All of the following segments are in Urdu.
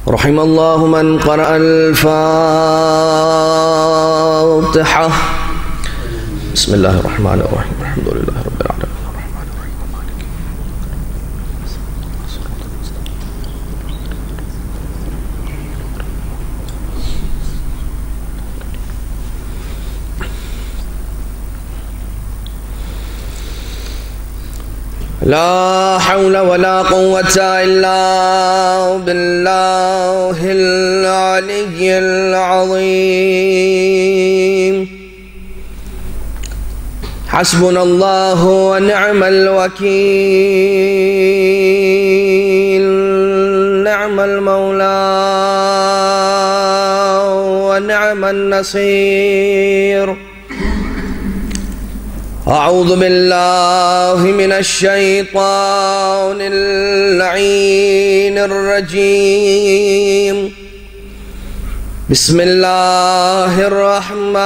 رحم الله من قرأ الفاتحة. بسم الله الرحمن الرحيم. الحمد لله رب العالمين الرحمن الرحيم مالك لا حول ولا قوة إلا بالله العلي العظيم. حسبنا الله ونعم الوكيل، نعم المولى ونعم النصير. أعوذ بالله من الشيطان اللعين الرجيم. بسم الله الرحمن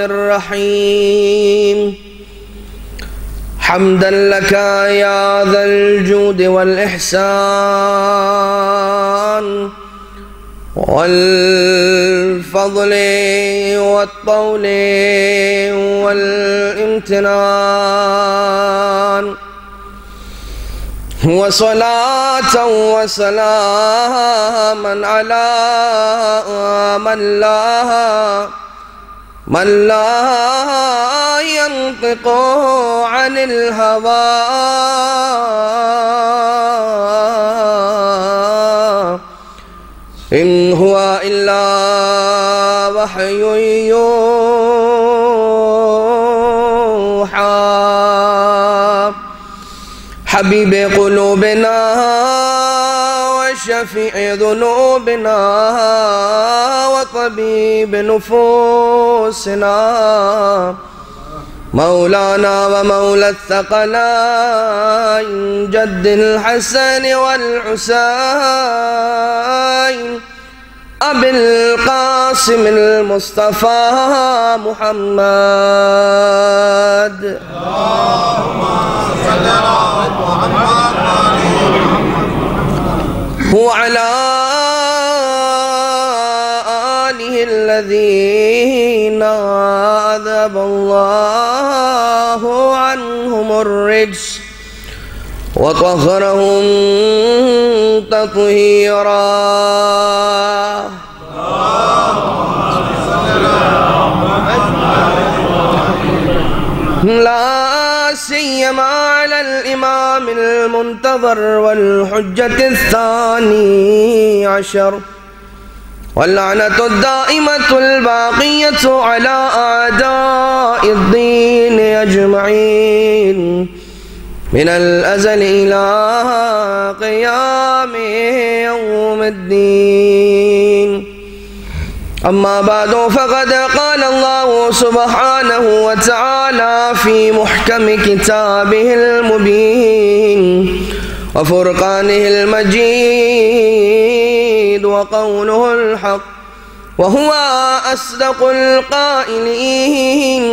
الرحيم. حمدا لك يا ذا الجود والإحسان والفضل والطول والامتنان، وصلاة وسلاما على من لا ينطق عن الهوى، إن هو إلا وحي يوحى. حبيب قلوبنا وشفيع ذنوبنا وطبيب نفوسنا، مولانا ومولى الثقلين جد الحسن والحسين، أبي القاسم المصطفى محمد. اللهم صل على محمد وعلى آله الذين أذهب الله عنهم الرجس وطهرهم تطهيرا. لا سيما على الإمام المنتظر والحجة الثاني عشر، واللعنة الدائمة الباقية على أعداء الدين أجمعين من الأزل إلى قيام يوم الدين. أما بعد، فقد قال الله سبحانه وتعالى في محكم كتابه المبين وفرقانه المجيد وقوله الحق، وهو أصدق القائلين.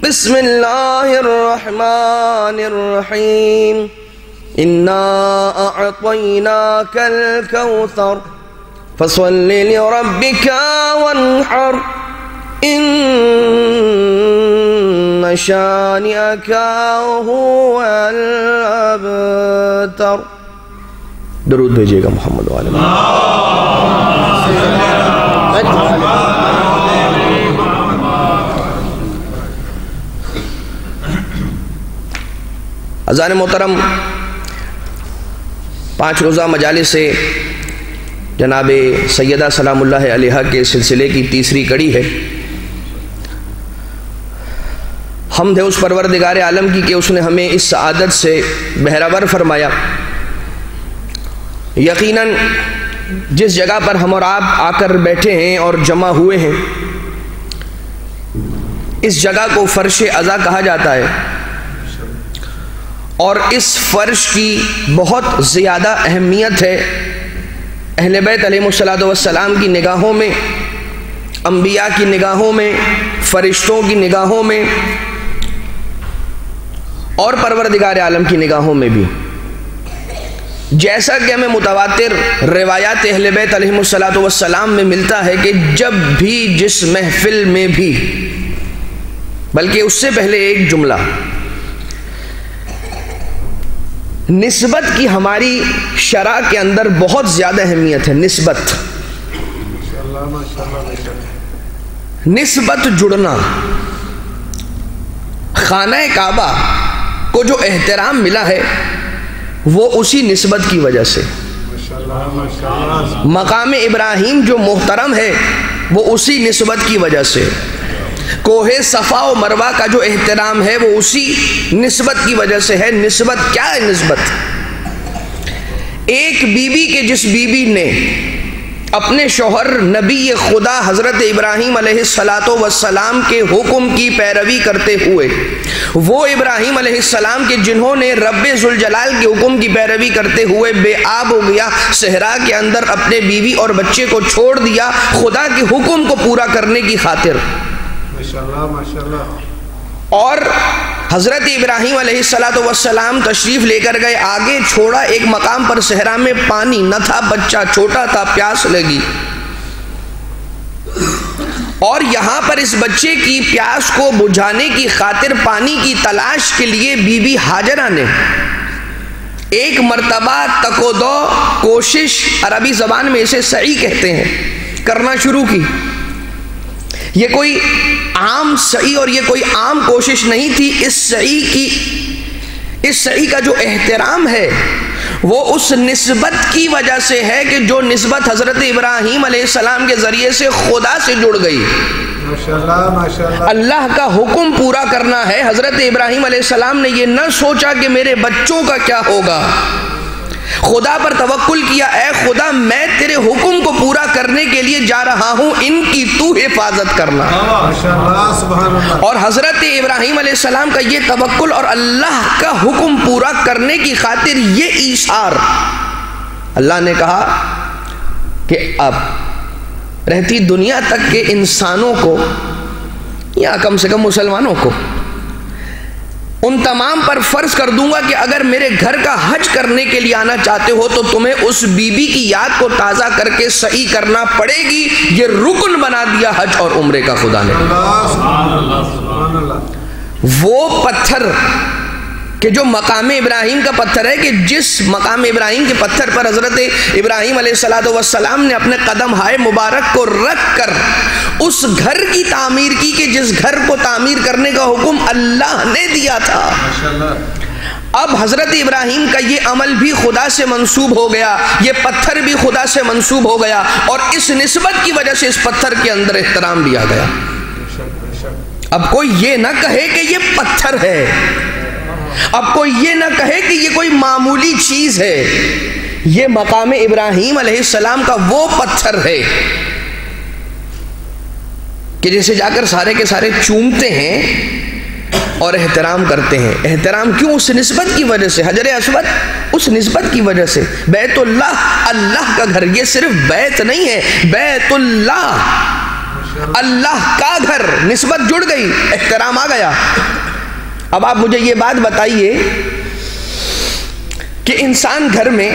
بسم الله الرحمن الرحيم. إنا أعطيناك الكوثر فصل لربك وانحر، إن شانئك هو الأبتر. درود بھیجیے گا محمد وعلی اذان محترم. 5 روزہ مجالس سے جناب سیدہ سلام اللہ علیہا کے سلسلے کی تیسری کڑی ہے. حمد ہے اس پروردگار عالم کی کہ اس نے ہمیں اس سعادت سے بہرور فرمایا. یقیناً جس جگہ پر ہم اور آپ آ کر بیٹھے ہیں اور جمع ہوئے ہیں، اس جگہ کو فرش عزا کہا جاتا ہے، اور اس فرش کی بہت زیادہ اہمیت ہے. اہل بیت علیہ السلام کی نگاہوں میں، انبیاء کی نگاہوں میں، فرشتوں کی نگاہوں میں اور پروردگار عالم کی نگاہوں میں بھی. جیسا کہ ہمیں متواتر روایات اہل بیت علیہم الصلوۃ والسلام میں ملتا ہے کہ جب بھی جس محفل میں بھی، بلکہ اس سے پہلے ایک جملہ، نسبت کی ہماری شرع کے اندر بہت زیادہ اہمیت ہے۔ نسبت جڑنا، خانہ کعبہ کو جو احترام ملا ہے وہ اسی نسبت کی وجہ سے، مقام ابراہیم جو محترم ہے وہ اسی نسبت کی وجہ سے، کوہ صفا و مروہ کا جو احترام ہے وہ اسی نسبت کی وجہ سے ہے۔ نسبت کیا ہے؟ نسبت ایک بیوی کے جس بیوی نے اپنے شوہر نبی خدا حضرت ابراہیم علیہ السلام کے حکم کی پیروی کرتے ہوئے، وہ ابراہیم علیہ السلام کے جنہوں نے رب ذوالجلال کے حکم کی پیروی کرتے ہوئے بے آب ہو گیا، صحرا کے اندر اپنے بیوی اور بچے کو چھوڑ دیا خدا کے حکم کو پورا کرنے کی خاطر، اور حضرت ابراہیم علیہ السلام تشریف لے کر گئے، آگے چھوڑا ایک مقام پر صحرا میں پانی نہ تھا، بچہ چھوٹا تھا، پیاس لگی، اور یہاں پر اس بچے کی پیاس کو بجھانے کی خاطر پانی کی تلاش کے لیے بی بی ہاجرہ نے ایک مرتبہ تکودو کوشش، عربی زبان میں اسے سعی کہتے ہیں، کرنا شروع کی۔ یہ کوئی عام سعی اور یہ کوئی عام کوشش نہیں تھی، اس سعی کا جو احترام ہے وہ اس نسبت کی وجہ سے ہے کہ جو نسبت حضرت ابراہیم علیہ السلام کے ذریعے سے خدا سے جڑ گئی۔ اللہ کا حکم پورا کرنا ہے۔ حضرت ابراہیم علیہ السلام نے یہ نہ سوچا کہ میرے بچوں کا کیا ہوگا، خدا پر توکل کیا، اے خدا میں تیرے حکم کو پورا کرنے کے لیے جا رہا ہوں، ان کی تو حفاظت کرنا۔ اور حضرت ابراہیم علیہ السلام کا یہ توکل اور اللہ کا حکم پورا کرنے کی خاطر یہ ایثار، اللہ نے کہا کہ اب رہتی دنیا تک کے انسانوں کو یا کم سے کم مسلمانوں کو ان تمام پر فرض کر دوں گا کہ اگر میرے گھر کا حج کرنے کے لیے آنا چاہتے ہو تو تمہیں اس بی بی کی یاد کو تازہ کر کے سعی کرنا پڑے گی۔ یہ رکن بنا دیا حج اور عمرے کا خدا نے۔ وہ پتھر کہ جو مقام ابراہیم کا پتھر ہے، کہ جس مقام ابراہیم کے پتھر پر حضرت ابراہیم علیہ السلام نے اپنے قدم ہائے مبارک کو رکھ کر اس گھر کی تعمیر کی، کہ جس گھر کو تعمیر کرنے کا حکم اللہ نے دیا تھا، اب حضرت ابراہیم کا یہ عمل بھی خدا سے منسوب ہو گیا، یہ پتھر بھی خدا سے منسوب ہو گیا، اور اس نسبت کی وجہ سے اس پتھر کے اندر احترام دیا گیا۔ اب کوئی یہ نہ کہے کہ یہ پتھر ہے، اب کوئی یہ نہ کہے کہ یہ کوئی معمولی چیز ہے، یہ مقام ابراہیم علیہ السلام کا وہ پتھر ہے کہ جسے جا کر سارے کے سارے چومتے ہیں اور احترام کرتے ہیں۔ احترام کیوں؟ اس نسبت کی وجہ سے، حجر اسود اس نسبت کی وجہ سے، بیت اللہ اللہ کا گھر، یہ صرف بیت نہیں ہے، بیت اللہ اللہ کا گھر، نسبت جڑ گئی، احترام آ گیا۔ اب آپ مجھے یہ بات بتائیے کہ انسان گھر میں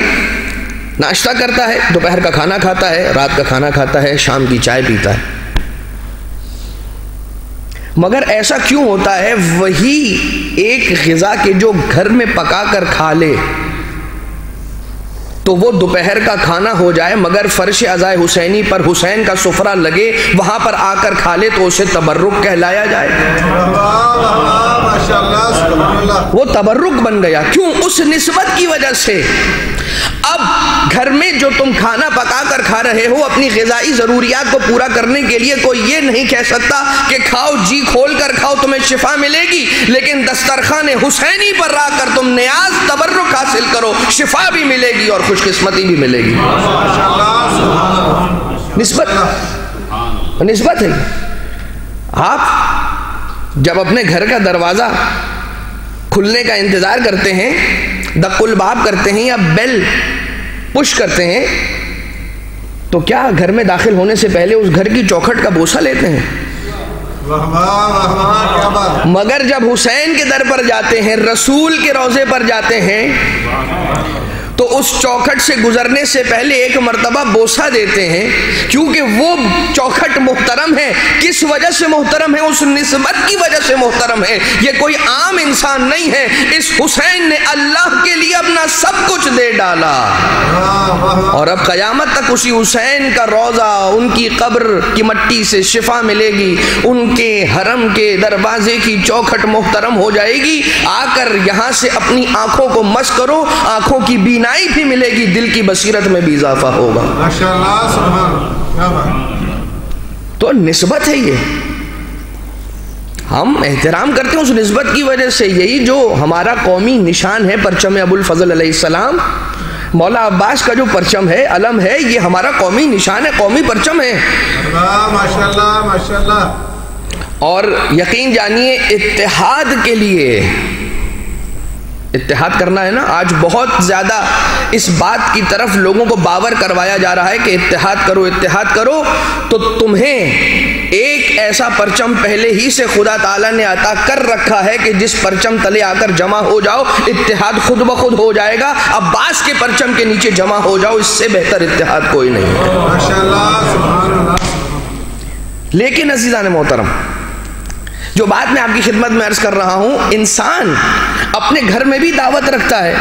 ناشتہ کرتا ہے، دوپہر کا کھانا کھاتا ہے، رات کا کھانا کھاتا ہے، شام کی چائے پیتا ہے، مگر ایسا کیوں ہوتا ہے وہی ایک غذا کے جو گھر میں پکا کر کھا لے تو وہ دوپہر کا کھانا ہو جائے، مگر فرش عزائے حسینی پر حسین کا سفرہ لگے، وہاں پر آ کر کھا لے تو اسے تبرک کہلایا جائے؟ وہ تبرک بن گیا، کیوں؟ اس نسبت کی وجہ سے۔ اب گھر میں جو تم کھانا پکا کر کھا رہے ہو، اپنی غذائی ضروریات کو پورا کرنے کے لیے کوئی یہ نہیں کہہ سکتا کہ کھاؤ، جی کھول کر کھاؤ، تمہیں شفا ملے گی، لیکن دسترخوان حسینی پر رہ کر تم نیاز تبرک حاصل کرو، شفا بھی ملے گی اور خوش قسمتی بھی ملے گی۔ نسبت ہے۔ آپ جب اپنے گھر کا دروازہ کھلنے کا انتظار کرتے ہیں، دق الباب کرتے ہیں یا بیل پش کرتے ہیں، تو کیا گھر میں داخل ہونے سے پہلے اس گھر کی چوکھٹ کا بوسہ لیتے ہیں؟ مگر جب حسین کے در پر جاتے ہیں، رسول کے روضے پر جاتے ہیں، تو اس چوکھٹ سے گزرنے سے پہلے ایک مرتبہ بوسہ دیتے ہیں، کیونکہ وہ چوکھٹ محترم ہے۔ کس وجہ سے محترم ہے؟ اس نسبت کی وجہ سے محترم ہے۔ یہ کوئی عام انسان نہیں ہے، اس حسین نے اللہ کے لیے اپنا سب کچھ دے ڈالا، اور اب قیامت تک اسی حسین کا روضہ، ان کی قبر کی مٹی سے شفا ملے گی، ان کے حرم کے دروازے کی چوکھٹ محترم ہو جائے گی۔ آ کر یہاں سے اپنی آنکھوں کو مس کرو، آنکھوں کی بینائی بھی ملے گی، دل کی بصیرت میں بھی اضافہ ہوگا۔ ماشاءاللہ، سبحان اللہ، کیا بات۔ تو نسبت ہے، یہ ہم احترام کرتے ہیں اس نسبت کی وجہ سے۔ یہی جو ہمارا قومی نشان ہے، پرچم ابو الفضل علیہ السلام، مولا عباس کا جو پرچم ہے، علم ہے، یہ ہمارا قومی نشان ہے، قومی پرچم ہے۔ ماشاءاللہ ماشاءاللہ۔ اور یقین جانیے اتحاد کے لیے، اتحاد کرنا ہے نا، آج بہت زیادہ اس بات کی طرف لوگوں کو باور کروایا جا رہا ہے کہ اتحاد کرو اتحاد کرو، تو تمہیں ایک ایسا پرچم پہلے ہی سے خدا تعالیٰ نے عطا کر رکھا ہے کہ جس پرچم تلے آ کر جمع ہو جاؤ، اتحاد خود بخود ہو جائے گا۔ عباس کے پرچم کے نیچے جمع ہو جاؤ، اس سے بہتر اتحاد کوئی نہیں ہے۔ ماشاءاللہ، سبحان اللہ۔ لیکن عزیزان محترم، جو بات میں آپ کی خدمت میں عرض کر رہا ہوں، انسان اپنے گھر میں بھی دعوت رکھتا ہے،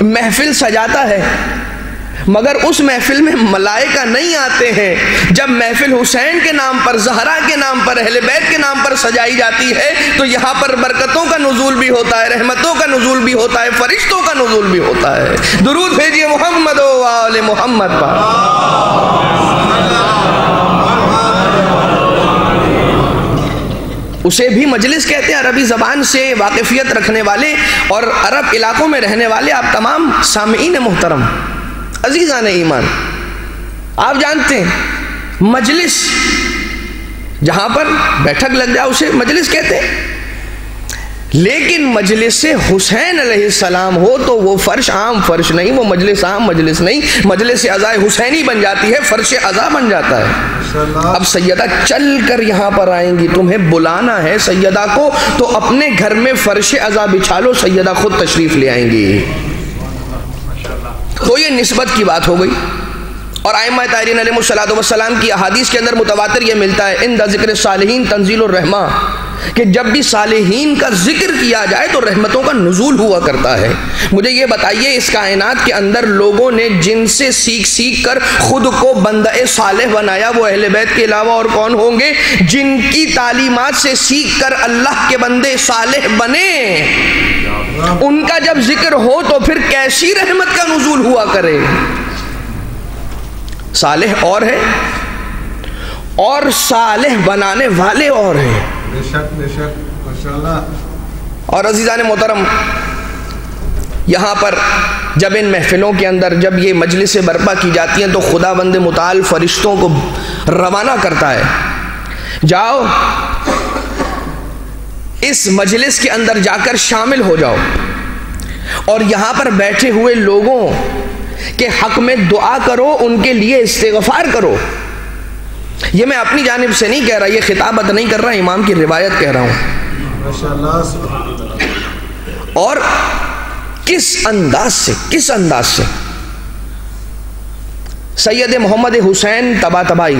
محفل سجاتا ہے، مگر اس محفل میں ملائکہ نہیں آتے ہیں۔ جب محفل حسین کے نام پر، زہرا کے نام پر، اہل بیت کے نام پر سجائی جاتی ہے، تو یہاں پر برکتوں کا نزول بھی ہوتا ہے، رحمتوں کا نزول بھی ہوتا ہے، فرشتوں کا نزول بھی ہوتا ہے۔ درود بھیجئے محمد و آل محمد پر۔ اسے بھی مجلس کہتے ہیں، عربی زبان سے واقفیت رکھنے والے اور عرب علاقوں میں رہنے والے آپ تمام سامعین محترم، عزیزان ایمان، آپ جانتے ہیں مجلس جہاں پر بیٹھک لگ جائے اسے مجلس کہتے ہیں، لیکن مجلس حسین علیہ السلام ہو تو وہ فرش عام فرش نہیں، وہ مجلس عام مجلس نہیں، مجلس عزا حسینی بن جاتی ہے، فرش عزا بن جاتا ہے۔ اب سیدہ چل کر یہاں پر آئیں گی، تمہیں بلانا ہے سیدہ کو، تو اپنے گھر میں فرش عزا بچھا لو، سیدہ خود تشریف لے آئیں گی۔ تو یہ نسبت کی بات ہو گئی۔ اور ائمہ طاہرین علیہ السلام کی احادیث کے اندر متواتر یہ ملتا ہے، عند ذکر صالحین تنزیل الرحمہ، کہ جب بھی صالحین کا ذکر کیا جائے تو رحمتوں کا نزول ہوا کرتا ہے۔ مجھے یہ بتائیے، اس کائنات کے اندر لوگوں نے جن سے سیکھ کر خود کو بندہ صالح بنایا، وہ اہل بیت کے علاوہ اور کون ہوں گے؟ جن کی تعلیمات سے سیکھ کر اللہ کے بندے صالح بنے، ان کا جب ذکر ہو تو پھر کیسی رحمت کا نزول ہوا کرے۔ صالح اور ہے اور صالح بنانے والے اور ہیں۔ بے شک بے شک، ماشاءاللہ۔ اور عزیزان محترم، یہاں پر جب ان محفلوں کے اندر جب یہ مجلسیں برپا کی جاتی ہیں تو خدا بند متعال فرشتوں کو روانہ کرتا ہے، جاؤ اس مجلس کے اندر جا کر شامل ہو جاؤ، اور یہاں پر بیٹھے ہوئے لوگوں کے حق میں دعا کرو، ان کے لیے استغفار کرو۔ یہ میں اپنی جانب سے نہیں کہہ رہا، یہ خطابت نہیں کر رہا، امام کی روایت کہہ رہا ہوں۔ ماشاءاللہ، سبحان اللہ۔ اور کس انداز سے سید محمد حسین طباطبائی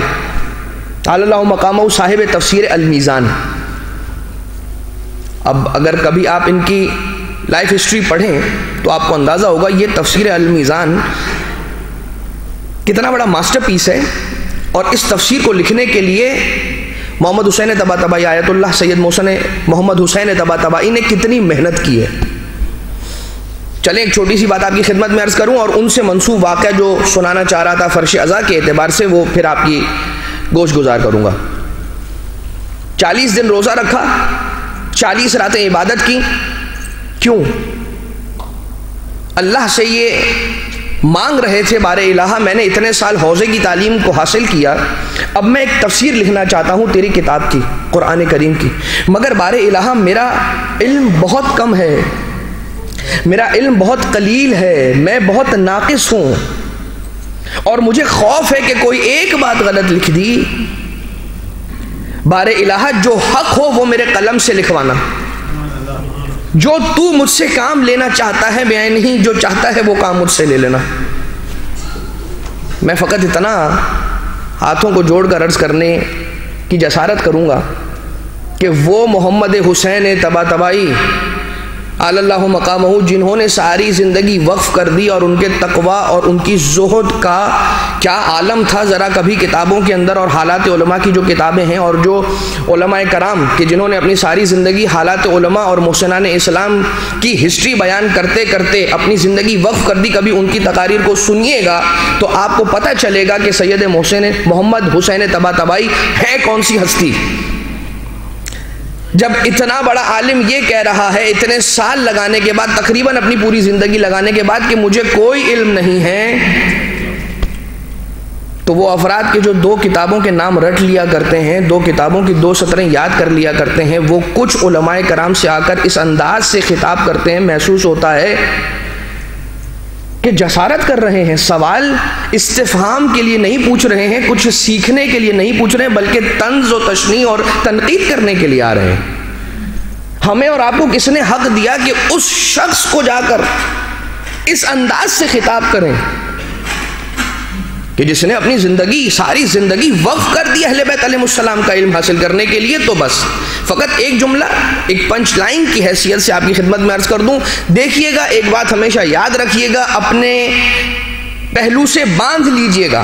تعالی اللہ مقامہ صاحب تفسیر المیزان، اب اگر کبھی آپ ان کی لائف ہسٹری پڑھیں تو آپ کو اندازہ ہوگا یہ تفسیر المیزان کتنا بڑا ماسٹر پیس ہے، اور اس تفسیر کو لکھنے کے لیے محمد حسین طباطبائی، آیت اللہ سید محمد حسین طباطبائی نے کتنی محنت کی ہے۔ چلیں ایک چھوٹی سی بات آپ کی خدمت میں عرض کروں، اور ان سے منسوب واقعہ جو سنانا چاہ رہا تھا فرش عزا کے اعتبار سے، وہ پھر آپ کی گوش گزار کروں گا۔ 40 دن روزہ رکھا، 40 راتیں عبادت کی، کیوں؟ اللہ سے یہ مانگ رہے تھے، بار الہ میں نے اتنے سال حوضے کی تعلیم کو حاصل کیا، اب میں ایک تفسیر لکھنا چاہتا ہوں تیری کتاب کی، قرآن کریم کی، مگر بار الہ میرا علم بہت کم ہے، میرا علم بہت قلیل ہے، میں بہت ناقص ہوں، اور مجھے خوف ہے کہ کوئی ایک بات غلط لکھ دی، بار الہ جو حق ہو وہ میرے قلم سے لکھوانا۔ جو تو مجھ سے کام لینا چاہتا ہے میں نہیں، جو چاہتا ہے وہ کام مجھ سے لے لینا۔ میں فقط اتنا ہاتھوں کو جوڑ کر عرض کرنے کی جسارت کروں گا کہ وہ محمد حسین طباطبائی اللہ مقامہ، جنہوں نے ساری زندگی وقف کر دی، اور ان کے تقوی اور ان کی زہد کا کیا عالم تھا، ذرا کبھی کتابوں کے اندر اور حالات علماء کی جو کتابیں ہیں اور جو علماء کرام کہ جنہوں نے اپنی ساری زندگی حالات علماء اور محسنان اسلام کی ہسٹری بیان کرتے کرتے اپنی زندگی وقف کر دی، کبھی ان کی تقاریر کو سنیے گا تو آپ کو پتہ چلے گا کہ سید محمد حسین طباطبائی ہے کون سی ہستی۔ جب اتنا بڑا عالم یہ کہہ رہا ہے اتنے سال لگانے کے بعد، تقریباً اپنی پوری زندگی لگانے کے بعد، کہ مجھے کوئی علم نہیں ہے، تو وہ افراد کے جو 2 کتابوں کے نام رٹ لیا کرتے ہیں، 2 کتابوں کی 2 سطریں یاد کر لیا کرتے ہیں، وہ کچھ علماء کرام سے آ کر اس انداز سے خطاب کرتے ہیں، محسوس ہوتا ہے کہ جسارت کر رہے ہیں، سوال استفہام کے لیے نہیں پوچھ رہے ہیں، کچھ سیکھنے کے لیے نہیں پوچھ رہے ہیں، بلکہ طنز و تشنیع اور تنقید کرنے کے لیے آ رہے ہیں۔ ہمیں اور آپ کو کس نے حق دیا کہ اس شخص کو جا کر اس انداز سے خطاب کریں کہ جس نے اپنی زندگی، ساری زندگی وقف کر دی اہل بیت علیہ السلام کا علم حاصل کرنے کے لیے؟ تو بس فقط ایک جملہ، ایک پنچ لائن کی حیثیت سے آپ کی خدمت میں عرض کر دوں، دیکھیے گا، ایک بات ہمیشہ یاد رکھیے گا، اپنے پہلو سے باندھ لیجئے گا،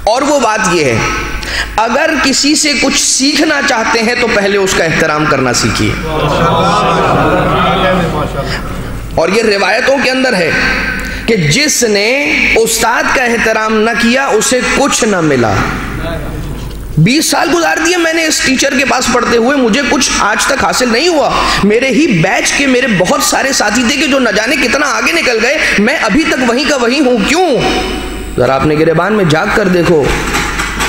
اور وہ بات یہ ہے، اگر کسی سے کچھ سیکھنا چاہتے ہیں تو پہلے اس کا احترام کرنا سیکھیے۔ اور یہ روایتوں کے اندر ہے کہ جس نے استاد کا احترام نہ کیا اسے کچھ نہ ملا۔ 20 سال گزار دیے میں نے اس ٹیچر کے پاس پڑھتے ہوئے، مجھے کچھ آج تک حاصل نہیں ہوا۔ میرے ہی بیچ کے میرے بہت سارے ساتھی تھے کہ جو نہ جانے کتنا آگے نکل گئے، میں ابھی تک وہیں کا وہیں ہوں۔ کیوں؟ ذرا اپنے گریبان میں جاگ کر دیکھو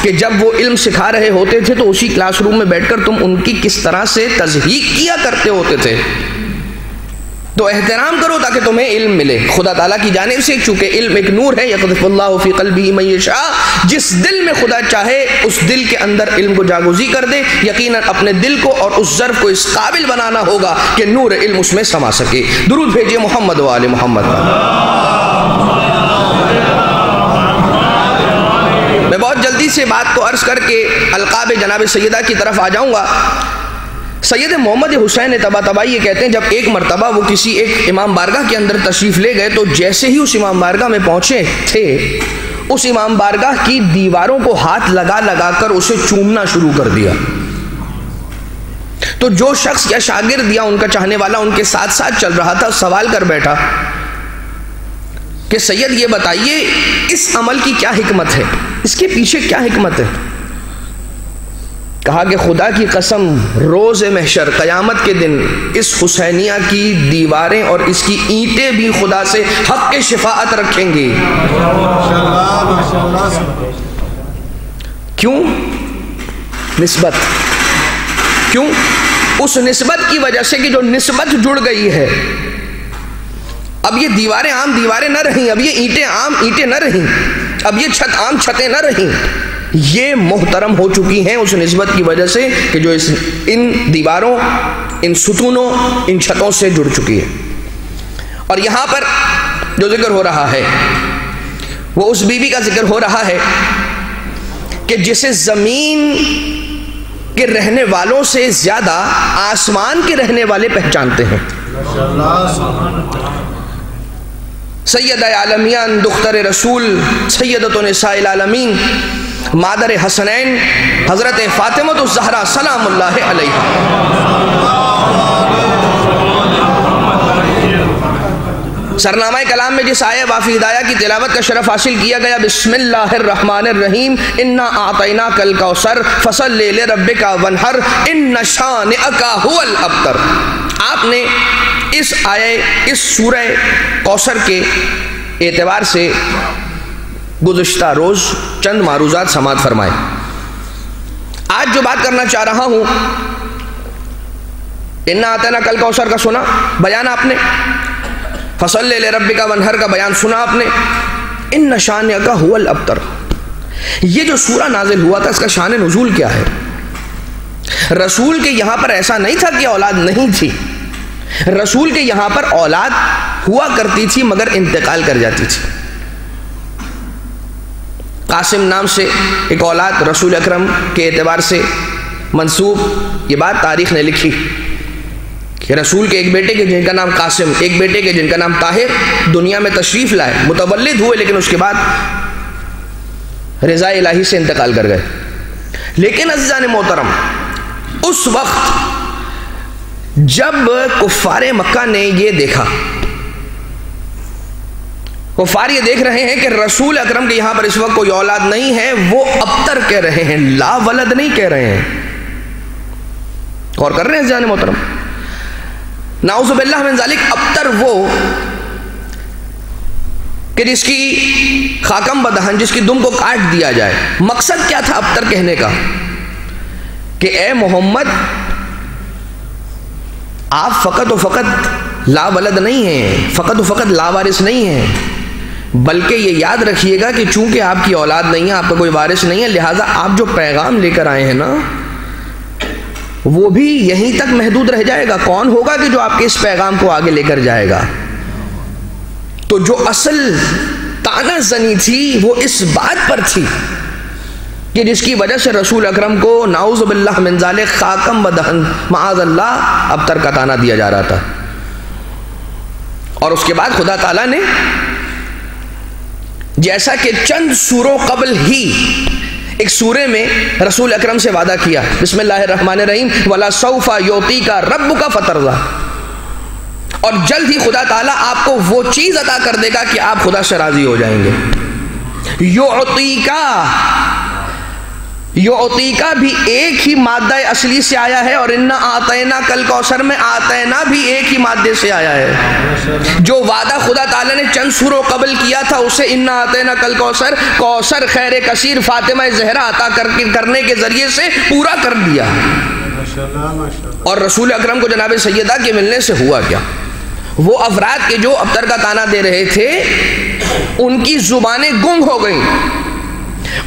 کہ جب وہ علم سکھا رہے ہوتے تھے تو اسی کلاس روم میں بیٹھ کر تم ان کی کس طرح سے تضحیق کیا کرتے ہوتے تھے۔ تو احترام کرو تاکہ تمہیں علم ملے خدا تعالیٰ کی جانب سے، چونکہ علم ایک نور ہے، یقذف اللہ فی قلبہ من یشاء، جس دل میں خدا چاہے اس دل کے اندر علم کو جاگوزی کر دے۔ یقیناً اپنے دل کو اور اس ظرف کو اس قابل بنانا ہوگا کہ نور علم اس میں سما سکے۔ درود بھیجئے محمد و آل محمد۔ میں بہت جلدی سے بات کو عرض کر کے القاب جناب سیدہ کی طرف آ جاؤں گا۔ سید محمد حسین طباطبائی یہ کہتے ہیں جب ایک مرتبہ وہ کسی ایک امام بارگاہ کے اندر تشریف لے گئے تو جیسے ہی اس امام بارگاہ میں پہنچے تھے، اس امام بارگاہ کی دیواروں کو ہاتھ لگا لگا کر اسے چومنا شروع کر دیا۔ تو جو شخص یا شاگرد یا ان کا چاہنے والا ان کے ساتھ ساتھ چل رہا تھا، سوال کر بیٹھا کہ سید یہ بتائیے اس عمل کی کیا حکمت ہے، اس کے پیچھے کیا حکمت ہے؟ کہا کہ خدا کی قسم روز محشر قیامت کے دن اس حسینیہ کی دیواریں اور اس کی اینٹیں بھی خدا سے حق کے شفاعت رکھیں گی۔ کیوں؟ نسبت۔ کیوں؟ اس نسبت کی وجہ سے کہ جو نسبت جڑ گئی ہے، اب یہ دیواریں عام دیواریں نہ رہیں، اب یہ اینٹیں عام اینٹیں نہ رہیں، اب یہ چھت عام چھتیں نہ رہیں، یہ محترم ہو چکی ہیں اس نسبت کی وجہ سے کہ جو ان دیواروں، ان ستونوں، ان چھتوں سے جڑ چکی ہے۔ اور یہاں پر جو ذکر ہو رہا ہے وہ اس بی بی کا ذکر ہو رہا ہے کہ جسے زمین کے رہنے والوں سے زیادہ آسمان کے رہنے والے پہچانتے ہیں۔ سیدہ عالمیان دختر رسول سیدۃ نساء العالمین مادر حسنین حضرت فاطمہ الزہرا سلام اللہ علیہا، سرنامہ کلام میں جس آیہ وافی ہدایہ کی تلاوت کا شرف حاصل کیا گیا، بسم اللہ الرحمن الرحیم، انا اعطیناک الکوثر فصلی لربک وانحر ان شانئک ھو الابتر۔ آپ نے اس آیہ، اس سورہ کوثر کے اعتبار سے گزشتہ روز چند معروضات سماعت فرمائے۔ آج جو بات کرنا چاہ رہا ہوں، انا اعطیناک الکوثر کا سنا بیان آپ نے، فصلی لربک وانحر کا بیان سنا آپ نے، ان شانئک ھو الابتر۔ یہ جو سورہ نازل ہوا تھا اس کا شان نزول کیا ہے؟ رسول کے یہاں پر ایسا نہیں تھا کہ اولاد نہیں تھی، رسول کے یہاں پر اولاد ہوا کرتی تھی مگر انتقال کر جاتی تھی۔ قاسم نام سے ایک اولاد رسول اکرم کے اعتبار سے منسوب، یہ بات تاریخ نے لکھی کہ رسول کے ایک بیٹے کے جن کا نام قاسم، ایک بیٹے کے جن کا نام طاہر دنیا میں تشریف لائے، متولد ہوئے، لیکن اس کے بعد رضا الہی سے انتقال کر گئے۔ لیکن عزیزان محترم، اس وقت جب کفار مکہ نے یہ دیکھا، کفار یہ دیکھ رہے ہیں کہ رسول اکرم کے یہاں پر اس وقت کوئی اولاد نہیں ہے، وہ ابتر کہہ رہے ہیں، لا ولد نہیں کہہ رہے ہیں۔ غور کر رہے ہیں عزیزان محترم، نعوذ باللہ من ذالک، ابتر وہ کہ جس کی خاکم بدہن، جس کی دم کو کاٹ دیا جائے۔ مقصد کیا تھا ابتر کہنے کا؟ کہ اے محمد، آپ فقط و فقط لا ولد نہیں ہیں، فقط و فقط لا وارث نہیں ہیں، بلکہ یہ یاد رکھیے گا کہ چونکہ آپ کی اولاد نہیں ہے، آپ کا کوئی وارث نہیں ہے، لہٰذا آپ جو پیغام لے کر آئے ہیں نا، وہ بھی یہیں تک محدود رہ جائے گا۔ کون ہوگا کہ جو آپ کے اس پیغام کو آگے لے کر جائے گا؟ تو جو اصل طعنہ زنی تھی وہ اس بات پر تھی کہ جس کی وجہ سے رسول اکرم کو نعوذ باللہ من ذالک خاکم بدہن، معاذ اللہ، ابتر کا طعنہ دیا جا رہا تھا۔ اور اس کے بعد خدا تعالیٰ نے جیسا کہ چند سوروں قبل ہی ایک سورے میں رسول اکرم سے وعدہ کیا، بسم اللہ الرحمن الرحیم، وَلَسَوْفَ يُعْطِيكَ رَبُّكَ فَتَرْضَىٰ، اور جلد ہی خدا تعالیٰ آپ کو وہ چیز عطا کر دے گا کہ آپ خدا سے راضی ہو جائیں گے۔ یعطیکا بھی ایک ہی مادہ اصلی سے آیا ہے، اور انا آتینا کل کوثر میں آتینا بھی ایک ہی مادے سے آیا ہے۔ جو وعدہ خدا تعالیٰ نے چند سوروں قبل کیا تھا اسے انا آتینا کل کوثر، کوثر خیر کثیر فاطمہ زہرا عطا کرنے کے ذریعے سے پورا کر دیا۔ اور رسول اکرم کو جناب سیدہ کے ملنے سے ہوا کیا؟ وہ افراد کے جو ابتر کا طعنہ دے رہے تھے ان کی زبانیں گنگ ہو گئیں،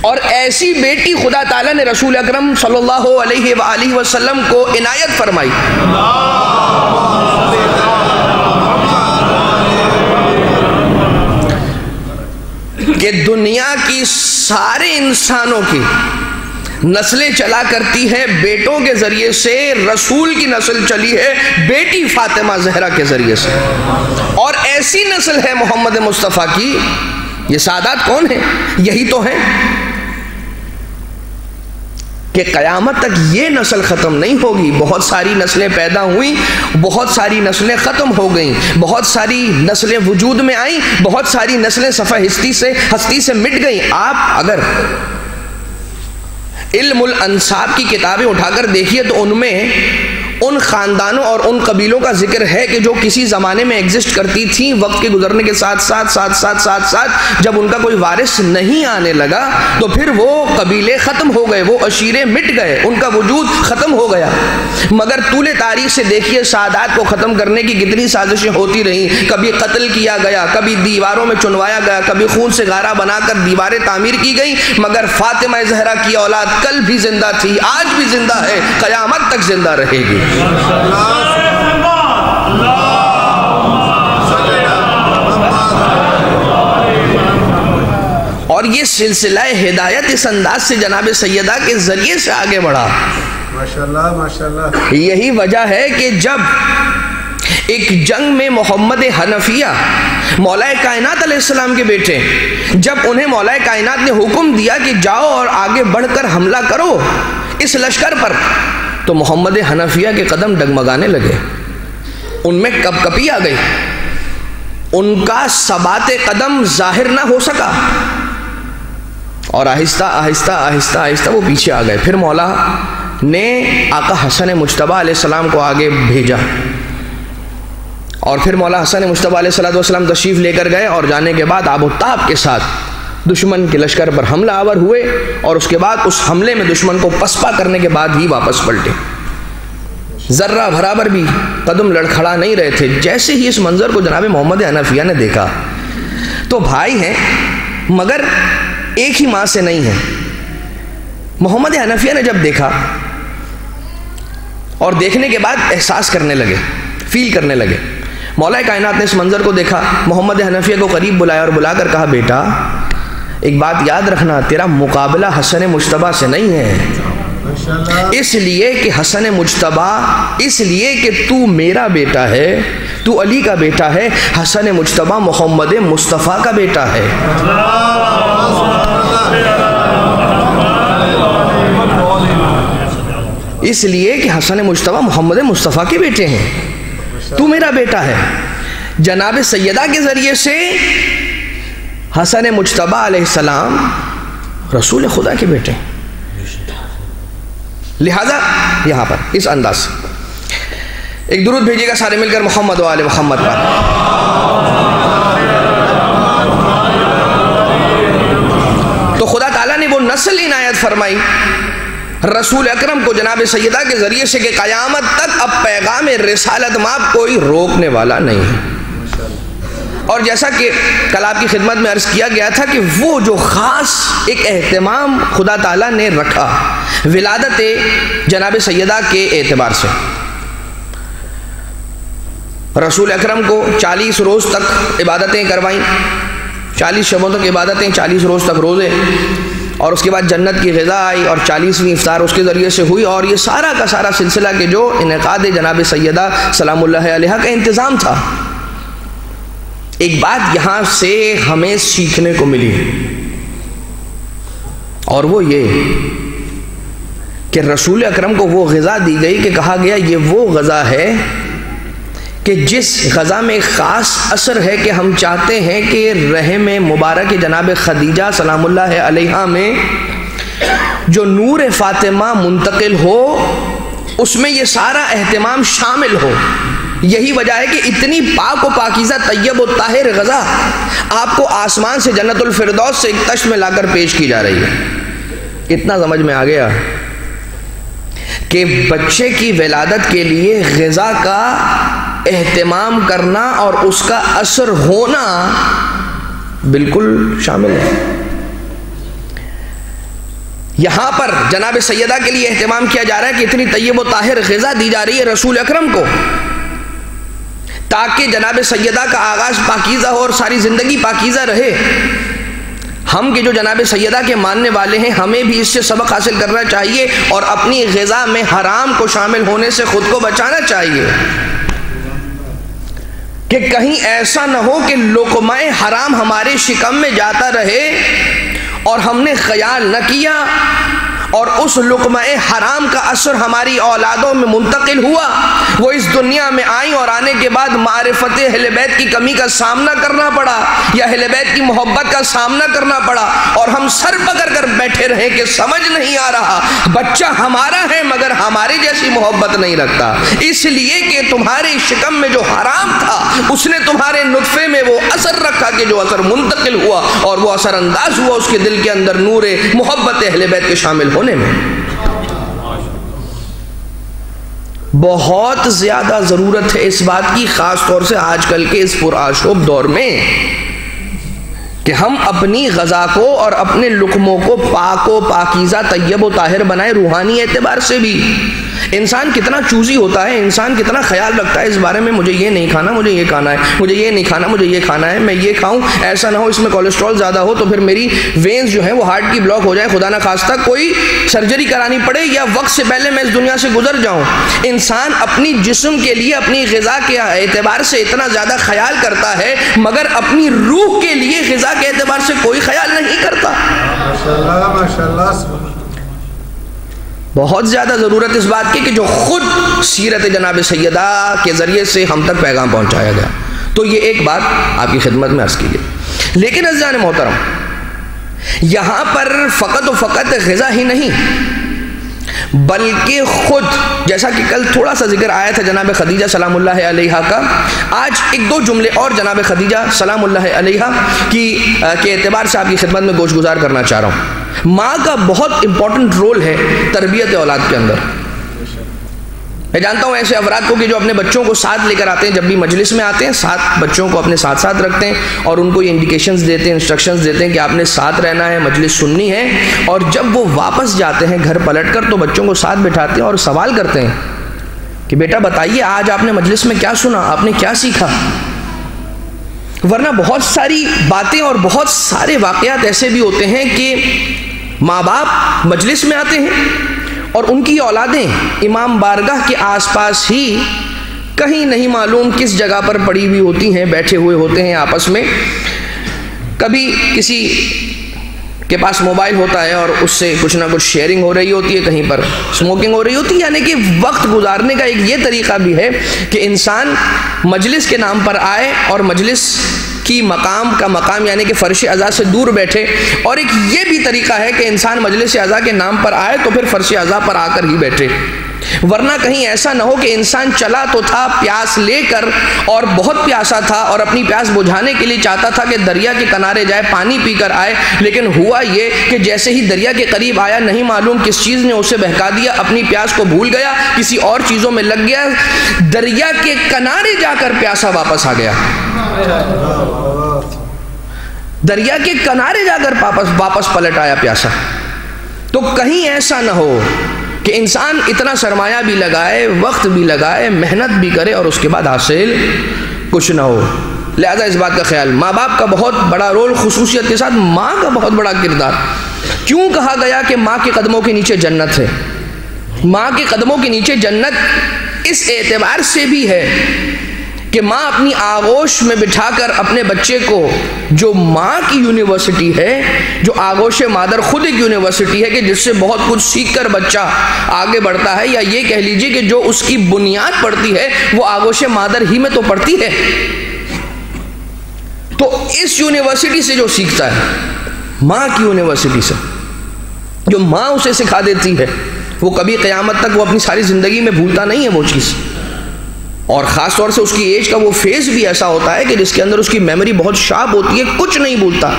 اور ایسی بیٹی خدا تعالیٰ نے رسول اکرم صلی اللہ علیہ وآلہ وسلم کو عنایت فرمائی۔ کہ دنیا کی سارے انسانوں کی نسلیں چلا کرتی ہے بیٹوں کے ذریعے سے، رسول کی نسل چلی ہے بیٹی فاطمہ زہرا کے ذریعے سے، اور ایسی نسل ہے محمد مصطفیٰ کی۔ یہ سادات کون ہیں؟ یہی تو ہیں کہ قیامت تک یہ نسل ختم نہیں ہوگی۔ بہت ساری نسلیں پیدا ہوئیں، بہت ساری نسلیں ختم ہو گئیں، بہت ساری نسلیں وجود میں آئیں، بہت ساری نسلیں صفحہ ہستی سے مٹ گئیں۔ آپ اگر علم الانساب کی کتابیں اٹھا کر دیکھیے تو ان میں ان خاندانوں اور ان قبیلوں کا ذکر ہے کہ جو کسی زمانے میں ایگزسٹ کرتی تھیں، وقت کے گزرنے کے ساتھ ساتھ جب ان کا کوئی وارث نہیں آنے لگا تو پھر وہ قبیلے ختم ہو گئے، وہ عشیرے مٹ گئے، ان کا وجود ختم ہو گیا۔ مگر طول تاریخ سے دیکھیے سادات کو ختم کرنے کی کتنی سازشیں ہوتی رہیں، کبھی قتل کیا گیا، کبھی دیواروں میں چنوایا گیا، کبھی خون سے غارہ بنا کر دیواریں تعمیر کی گئیں، مگر فاطمہ زہرا کی اولاد کل بھی زندہ تھی، آج بھی زندہ ہے، قیامت تک زندہ رہے گی۔ اور یہ سلسلہ ہدایت اس انداز سے جناب سیدہ کے ذریعے سے آگے بڑھا۔ ماشاءاللہ ماشاءاللہ۔ یہی وجہ ہے کہ جب ایک جنگ میں محمد حنفیہ مولا کائنات علیہ السلام کے بیٹے، جب انہیں مولا کائنات نے حکم دیا کہ جاؤ اور آگے بڑھ کر حملہ کرو اس لشکر پر، تو محمد حنفیہ کے قدم ڈگمگانے لگے، ان میں کپ کپی آ گئی، ان کا ثبات قدم ظاہر نہ ہو سکا، اور آہستہ آہستہ آہستہ آہستہ وہ پیچھے آ گئے۔ پھر مولا نے آقا حسن مجتبیٰ علیہ السلام کو آگے بھیجا، اور پھر مولا حسن مجتبیٰ علیہ السلام تشریف لے کر گئے، اور جانے کے بعد آب و تاب کے ساتھ دشمن کے لشکر پر حملہ آور ہوئے، اور اس کے بعد اس حملے میں دشمن کو پسپا کرنے کے بعد ہی واپس پلٹے، ذرہ برابر بھی قدم لڑکھڑا نہیں رہے تھے۔ جیسے ہی اس منظر کو جناب محمد حنفیہ نے دیکھا، تو بھائی ہیں مگر ایک ہی ماں سے نہیں ہیں، محمد حنفیہ نے جب دیکھا اور دیکھنے کے بعد احساس کرنے لگے، فیل کرنے لگے۔ مولا کائنات نے اس منظر کو دیکھا، محمد حنفیہ کو قریب بلایا اور بلا کر کہا بیٹا ایک بات یاد رکھنا، تیرا مقابلہ حسن مجتبیٰ سے نہیں ہے، اس لیے کہ حسن مجتبیٰ، اس لیے کہ تو میرا بیٹا ہے، تو علی کا بیٹا ہے، حسن مجتبیٰ محمد مصطفیٰ کا بیٹا ہے۔ اس لیے کہ حسن مجتبیٰ محمد مصطفیٰ کے بیٹے ہیں، تو میرا بیٹا ہے۔ جناب سیدہ کے ذریعے سے حسن مجتبیٰ علیہ السلام رسول خدا کے بیٹے، لہذا یہاں پر اس انداز سے ایک درود بھیجیے گا سارے مل کر محمد و آل محمد پر۔ تو خدا تعالیٰ نے وہ نسل عنایت فرمائی رسول اکرم کو جناب سیدہ کے ذریعے سے کہ قیامت تک اب پیغام رسالت ماب کوئی روکنے والا نہیں ہے۔ اور جیسا کہ کل آپ کی خدمت میں عرض کیا گیا تھا کہ وہ جو خاص ایک اہتمام خدا تعالیٰ نے رکھا ولادت جناب سیدہ کے اعتبار سے، رسول اکرم کو 40 روز تک عبادتیں کروائیں، 40 شبوں تک عبادتیں، 40 روز تک روزے، اور اس کے بعد جنت کی غذا آئی اور 40ویں افطار اس کے ذریعے سے ہوئی، اور یہ سارا کا سارا سلسلہ کہ جو انعقاد جناب سیدہ سلام اللہ علیہا کا انتظام تھا۔ ایک بات یہاں سے ہمیں سیکھنے کو ملی اور وہ یہ کہ رسول اکرم کو وہ غذا دی گئی کہ کہا گیا یہ وہ غذا ہے کہ جس غذا میں ایک خاص اثر ہے کہ ہم چاہتے ہیں کہ رحم مبارک جناب خدیجہ سلام اللہ علیہا میں جو نور فاطمہ منتقل ہو اس میں یہ سارا اہتمام شامل ہو۔ یہی وجہ ہے کہ اتنی پاک و پاکیزہ طیب و طاہر غذا آپ کو آسمان سے جنت الفردوس سے ایک تشت میں لا کر پیش کی جا رہی ہے۔ اتنا سمجھ میں آ گیا کہ بچے کی ولادت کے لیے غذا کا اہتمام کرنا اور اس کا اثر ہونا بالکل شامل ہے۔ یہاں پر جناب سیدہ کے لیے اہتمام کیا جا رہا ہے کہ اتنی طیب و طاہر غذا دی جا رہی ہے رسول اکرم کو تاکہ جناب سیدہ کا آغاز پاکیزہ ہو اور ساری زندگی پاکیزہ رہے۔ ہم کہ جو جناب سیدہ کے ماننے والے ہیں ہمیں بھی اس سے سبق حاصل کرنا چاہیے اور اپنی غذا میں حرام کو شامل ہونے سے خود کو بچانا چاہیے کہ کہیں ایسا نہ ہو کہ لقمہ حرام ہمارے شکم میں جاتا رہے اور ہم نے خیال نہ کیا اور اس لقمہ حرام کا اثر ہماری اولادوں میں منتقل ہوا، وہ اس دنیا میں آئیں اور آنے کے بعد معرفت اہل بیت کی کمی کا سامنا کرنا پڑا یا اہل بیت کی محبت کا سامنا کرنا پڑا اور ہم سر پکڑ کر بیٹھے رہے کہ سمجھ نہیں آ رہا، بچہ ہمارا ہے مگر ہمارے جیسی محبت نہیں رکھتا، اس لیے کہ تمہارے شکم میں جو حرام تھا اس نے تمہارے نطفے میں وہ اثر رکھا کہ جو اثر منتقل ہوا اور وہ اثر انداز ہوا اس کے دل کے اندر نور محبت اہل بیت کے شامل ہونے میں۔ بہت زیادہ ضرورت ہے اس بات کی، خاص طور سے آج کل کے اس پرآشوب دور میں، کہ ہم اپنی غذا کو اور اپنے لقموں کو پاک و پاکیزہ طیب و طاہر بنائیں۔ روحانی اعتبار سے بھی انسان کتنا چوزی ہوتا ہے، انسان کتنا خیال رکھتا ہے اس بارے میں، مجھے یہ نہیں کھانا، مجھے یہ کھانا ہے، مجھے یہ نہیں کھانا، مجھے یہ کھانا ہے، میں یہ کھاؤں، ایسا نہ ہو اس میں کولیسٹرول زیادہ ہو تو پھر میری وینز جو ہیں وہ ہارٹ کی بلاک ہو جائے، خدا نہ خواستہ کوئی سرجری کرانی پڑے یا وقت سے پہلے میں اس دنیا سے گزر جاؤں۔ انسان اپنی جسم کے لیے اپنی غذا کے اعتبار سے اتنا زیادہ خیال کرتا ہے مگر اپنی روح کے لیے غذا کے اعتبار سے کوئی خیال نہیں کرتا۔ ماشاءاللہ ماشاءاللہ، بہت زیادہ ضرورت اس بات کی کہ جو خود سیرت جناب سیدہ کے ذریعے سے ہم تک پیغام پہنچایا گیا۔ تو یہ ایک بات آپ کی خدمت میں عرض کی گئی، لیکن عزیزان محترم یہاں پر فقط و فقط غذا ہی نہیں بلکہ خود جیسا کہ کل تھوڑا سا ذکر آیا تھا جناب خدیجہ سلام اللہ علیہا کا، آج ایک دو جملے اور جناب خدیجہ سلام اللہ علیہا کے اعتبار سے آپ کی خدمت میں گوش گزار کرنا چاہ رہا ہوں۔ ماں کا بہت امپورٹنٹ رول ہے تربیت اولاد کے اندر۔ میں جانتا ہوں ایسے افراد کو کہ جو اپنے بچوں کو ساتھ لے کر آتے ہیں، جب بھی مجلس میں آتے ہیں ساتھ بچوں کو اپنے ساتھ ساتھ رکھتے ہیں اور ان کو یہ انڈیکیشنز دیتے ہیں، انسٹرکشنز دیتے ہیں کہ آپ نے ساتھ رہنا ہے، مجلس سننی ہے، اور جب وہ واپس جاتے ہیں گھر پلٹ کر تو بچوں کو ساتھ بٹھاتے ہیں اور سوال کرتے ہیں کہ بیٹا بتائیے آج آپ نے مجلس میں کیا سنا، آپ نے کیا سیکھا. ورنہ بہت ساری باتیں اور بہت سارے واقعات ایسے بھی ہوتے ہیں کہ ماں باپ مجلس میں آتے ہیں اور ان کی اولادیں امام بارگاہ کے آس پاس ہی کہیں نہیں معلوم کس جگہ پر پڑی ہوئی ہوتی ہیں، بیٹھے ہوئے ہوتے ہیں آپس میں. کبھی کسی کے پاس موبائل ہوتا ہے اور اس سے کچھ نہ کچھ شیئرنگ ہو رہی ہوتی ہے، کہیں پر اسموکنگ ہو رہی ہوتی ہے. یعنی کہ وقت گزارنے کا ایک یہ طریقہ بھی ہے کہ انسان مجلس کے نام پر آئے اور مجلس کی مقام یعنی کہ فرش عزا سے دور بیٹھے. اور ایک یہ بھی طریقہ ہے کہ انسان مجلس عزا کے نام پر آئے تو پھر فرش عزا پر آ کر ہی بیٹھے. ورنہ کہیں ایسا نہ ہو کہ انسان چلا تو تھا پیاس لے کر اور بہت پیاسا تھا اور اپنی پیاس بجھانے کے لیے چاہتا تھا کہ دریا کے کنارے جائے پانی پی کر آئے، لیکن ہوا یہ کہ جیسے ہی دریا کے قریب آیا نہیں معلوم کس چیز نے اسے بہکا دیا، اپنی پیاس کو بھول گیا، کسی اور چیزوں میں لگ گیا، دریا کے کنارے جا کر پیاسا واپس آ گیا. دریا کے کنارے جا کر واپس پلٹ آیا پیاسا. تو کہیں ایسا نہ ہو کہ انسان اتنا سرمایہ بھی لگائے، وقت بھی لگائے، محنت بھی کرے اور اس کے بعد حاصل کچھ نہ ہو. لہذا اس بات کا خیال، ماں باپ کا بہت بڑا رول، خصوصیت کے ساتھ ماں کا بہت بڑا کردار. کیوں کہا گیا کہ ماں کے قدموں کے نیچے جنت ہے؟ ماں کے قدموں کے نیچے جنت اس اعتبار سے بھی ہے کہ ماں اپنی آغوش میں بٹھا کر اپنے بچے کو، جو ماں کی یونیورسٹی ہے، جو آغوش مادر خود ایک یونیورسٹی ہے کہ جس سے بہت کچھ سیکھ کر بچہ آگے بڑھتا ہے، یا یہ کہہ لیجئے کہ جو اس کی بنیاد پڑتی ہے وہ آغوش مادر ہی میں تو پڑتی ہے. تو اس یونیورسٹی سے جو سیکھتا ہے، ماں کی یونیورسٹی سے، جو ماں اسے سکھا دیتی ہے، وہ کبھی قیامت تک وہ اپنی ساری زندگی میں بھولتا نہیں ہے وہ چیز. اور خاص طور سے اس کی ایج کا وہ فیز بھی ایسا ہوتا ہے کہ جس کے اندر اس کی میموری بہت شارپ ہوتی ہے، کچھ نہیں بھولتا.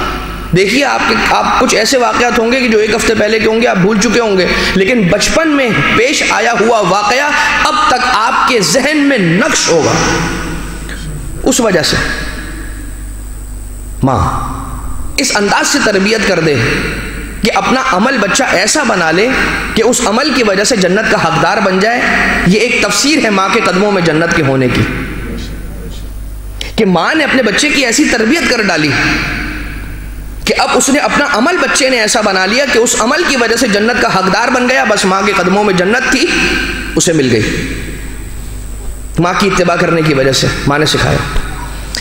دیکھیے آپ کچھ ایسے واقعات ہوں گے کہ جو ایک ہفتے پہلے کے ہوں گے آپ بھول چکے ہوں گے، لیکن بچپن میں پیش آیا ہوا واقعہ اب تک آپ کے ذہن میں نقش ہوگا. اس وجہ سے ماں اس انداز سے تربیت کر دے کہ اپنا عمل بچہ ایسا بنا لے کہ اس عمل کی وجہ سے جنت کا حقدار بن جائے. یہ ایک تفسیر ہے ماں کے قدموں میں جنت کے ہونے کی، کہ ماں نے اپنے بچے کی ایسی تربیت کر ڈالی کہ اب اس نے اپنا عمل بچے نے ایسا بنا لیا کہ اس عمل کی وجہ سے جنت کا حقدار بن گیا. بس ماں کے قدموں میں جنت تھی، اسے مل گئی ماں کی اتباع کرنے کی وجہ سے، ماں نے سکھایا.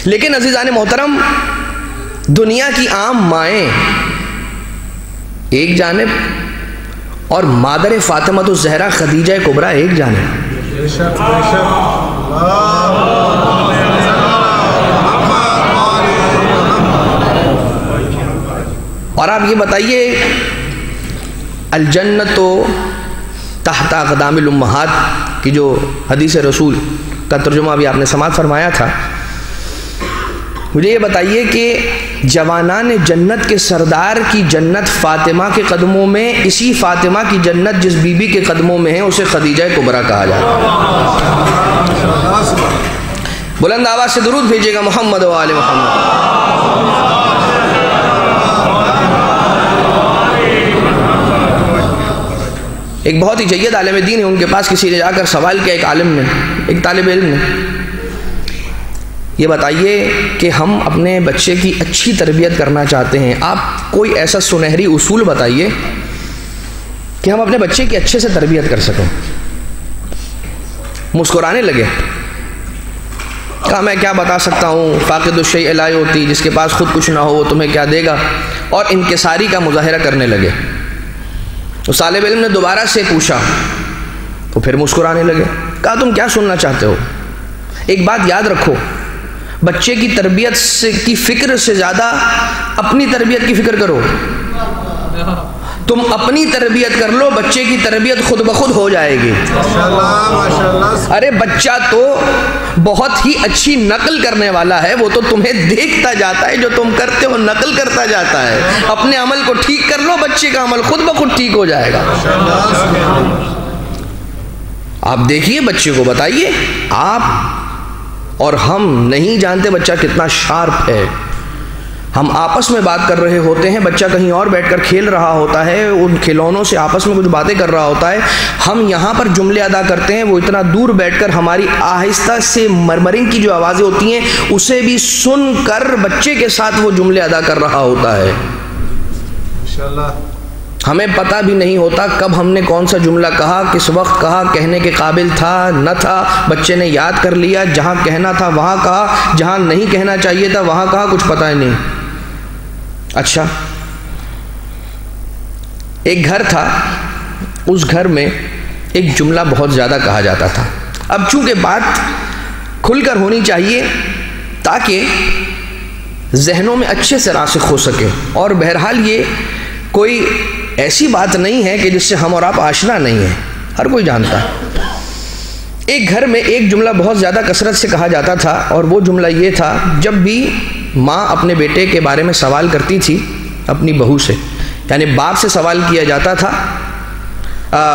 لیکن عزیزان محترم، دنیا کی عام مائیں ایک جانب اور مادر فاطمہ الزہرا خدیجہ کبریٰ ایک جانب. اور آپ یہ بتائیے، الجنت تحت اقدام الامہات کی جو حدیث رسول کا ترجمہ بھی آپ نے سماعت فرمایا تھا، مجھے یہ بتائیے کہ جوانان جنت کے سردار کی جنت فاطمہ کے قدموں میں، اسی فاطمہ کی جنت جس بی بی کے قدموں میں ہے اسے خدیجہ کبریٰ کہا جاتا ہے. بلند آواز سے درود بھیجیے گا محمد و آل محمد. ایک بہت ہی جید عالم دین ہے، ان کے پاس کسی نے جا کر سوال کیا، ایک طالب علم نے، یہ بتائیے کہ ہم اپنے بچے کی اچھی تربیت کرنا چاہتے ہیں، آپ کوئی ایسا سنہری اصول بتائیے کہ ہم اپنے بچے کی اچھے سے تربیت کر سکیں. مسکرانے لگے، کہا میں کیا بتا سکتا ہوں، فاقد الشیء لا یعطی، جس کے پاس خود کچھ نہ ہو وہ تمہیں کیا دے گا، اور انکساری کا مظاہرہ کرنے لگے. تو طالب علم نے دوبارہ سے پوچھا تو پھر مسکرانے لگے. کہا تم کیا سننا چاہتے ہو؟ ایک بات یاد رکھو، بچے کی تربیت کی فکر سے زیادہ اپنی تربیت کی فکر کرو. تم اپنی تربیت کر لو، بچے کی تربیت خود بخود ہو جائے گی. ارے بچہ تو بہت ہی اچھی نقل کرنے والا ہے، وہ تو تمہیں دیکھتا جاتا ہے، جو تم کرتے ہو نقل کرتا جاتا ہے. اپنے عمل کو ٹھیک کر لو، بچے کا عمل خود بخود ٹھیک ہو جائے گا. آپ دیکھیے، بچے کو بتائیے، آپ اور ہم نہیں جانتے بچہ کتنا شارپ ہے. ہم آپس میں بات کر رہے ہوتے ہیں، بچہ کہیں اور بیٹھ کر کھیل رہا ہوتا ہے، ان کھلونوں سے آپس میں کچھ باتیں کر رہا ہوتا ہے، ہم یہاں پر جملے ادا کرتے ہیں، وہ اتنا دور بیٹھ کر ہماری آہستہ سے مرمرنگ کی جو آوازیں ہوتی ہیں اسے بھی سن کر بچے کے ساتھ وہ جملے ادا کر رہا ہوتا ہے۔ ماشاءاللہ۔ ہمیں پتہ بھی نہیں ہوتا کب ہم نے کون سا جملہ کہا، کس وقت کہا، کہنے کے قابل تھا نہ تھا، بچے نے یاد کر لیا، جہاں کہنا تھا وہاں کہا، جہاں نہیں کہنا چاہیے تھا وہاں کہا، کچھ پتہ ہی نہیں۔ اچھا، ایک گھر تھا، اس گھر میں ایک جملہ بہت زیادہ کہا جاتا تھا۔ اب چونکہ بات کھل کر ہونی چاہیے تاکہ ذہنوں میں اچھے سے راسخ ہو سکے، اور بہرحال یہ کوئی ایسی بات نہیں ہے کہ جس سے ہم اور آپ آشنا نہیں ہیں، ہر کوئی جانتا ہے۔ ایک گھر میں ایک جملہ بہت زیادہ کثرت سے کہا جاتا تھا، اور وہ جملہ یہ تھا، جب بھی ماں اپنے بیٹے کے بارے میں سوال کرتی تھی اپنی بہو سے، یعنی باپ سے سوال کیا جاتا تھا،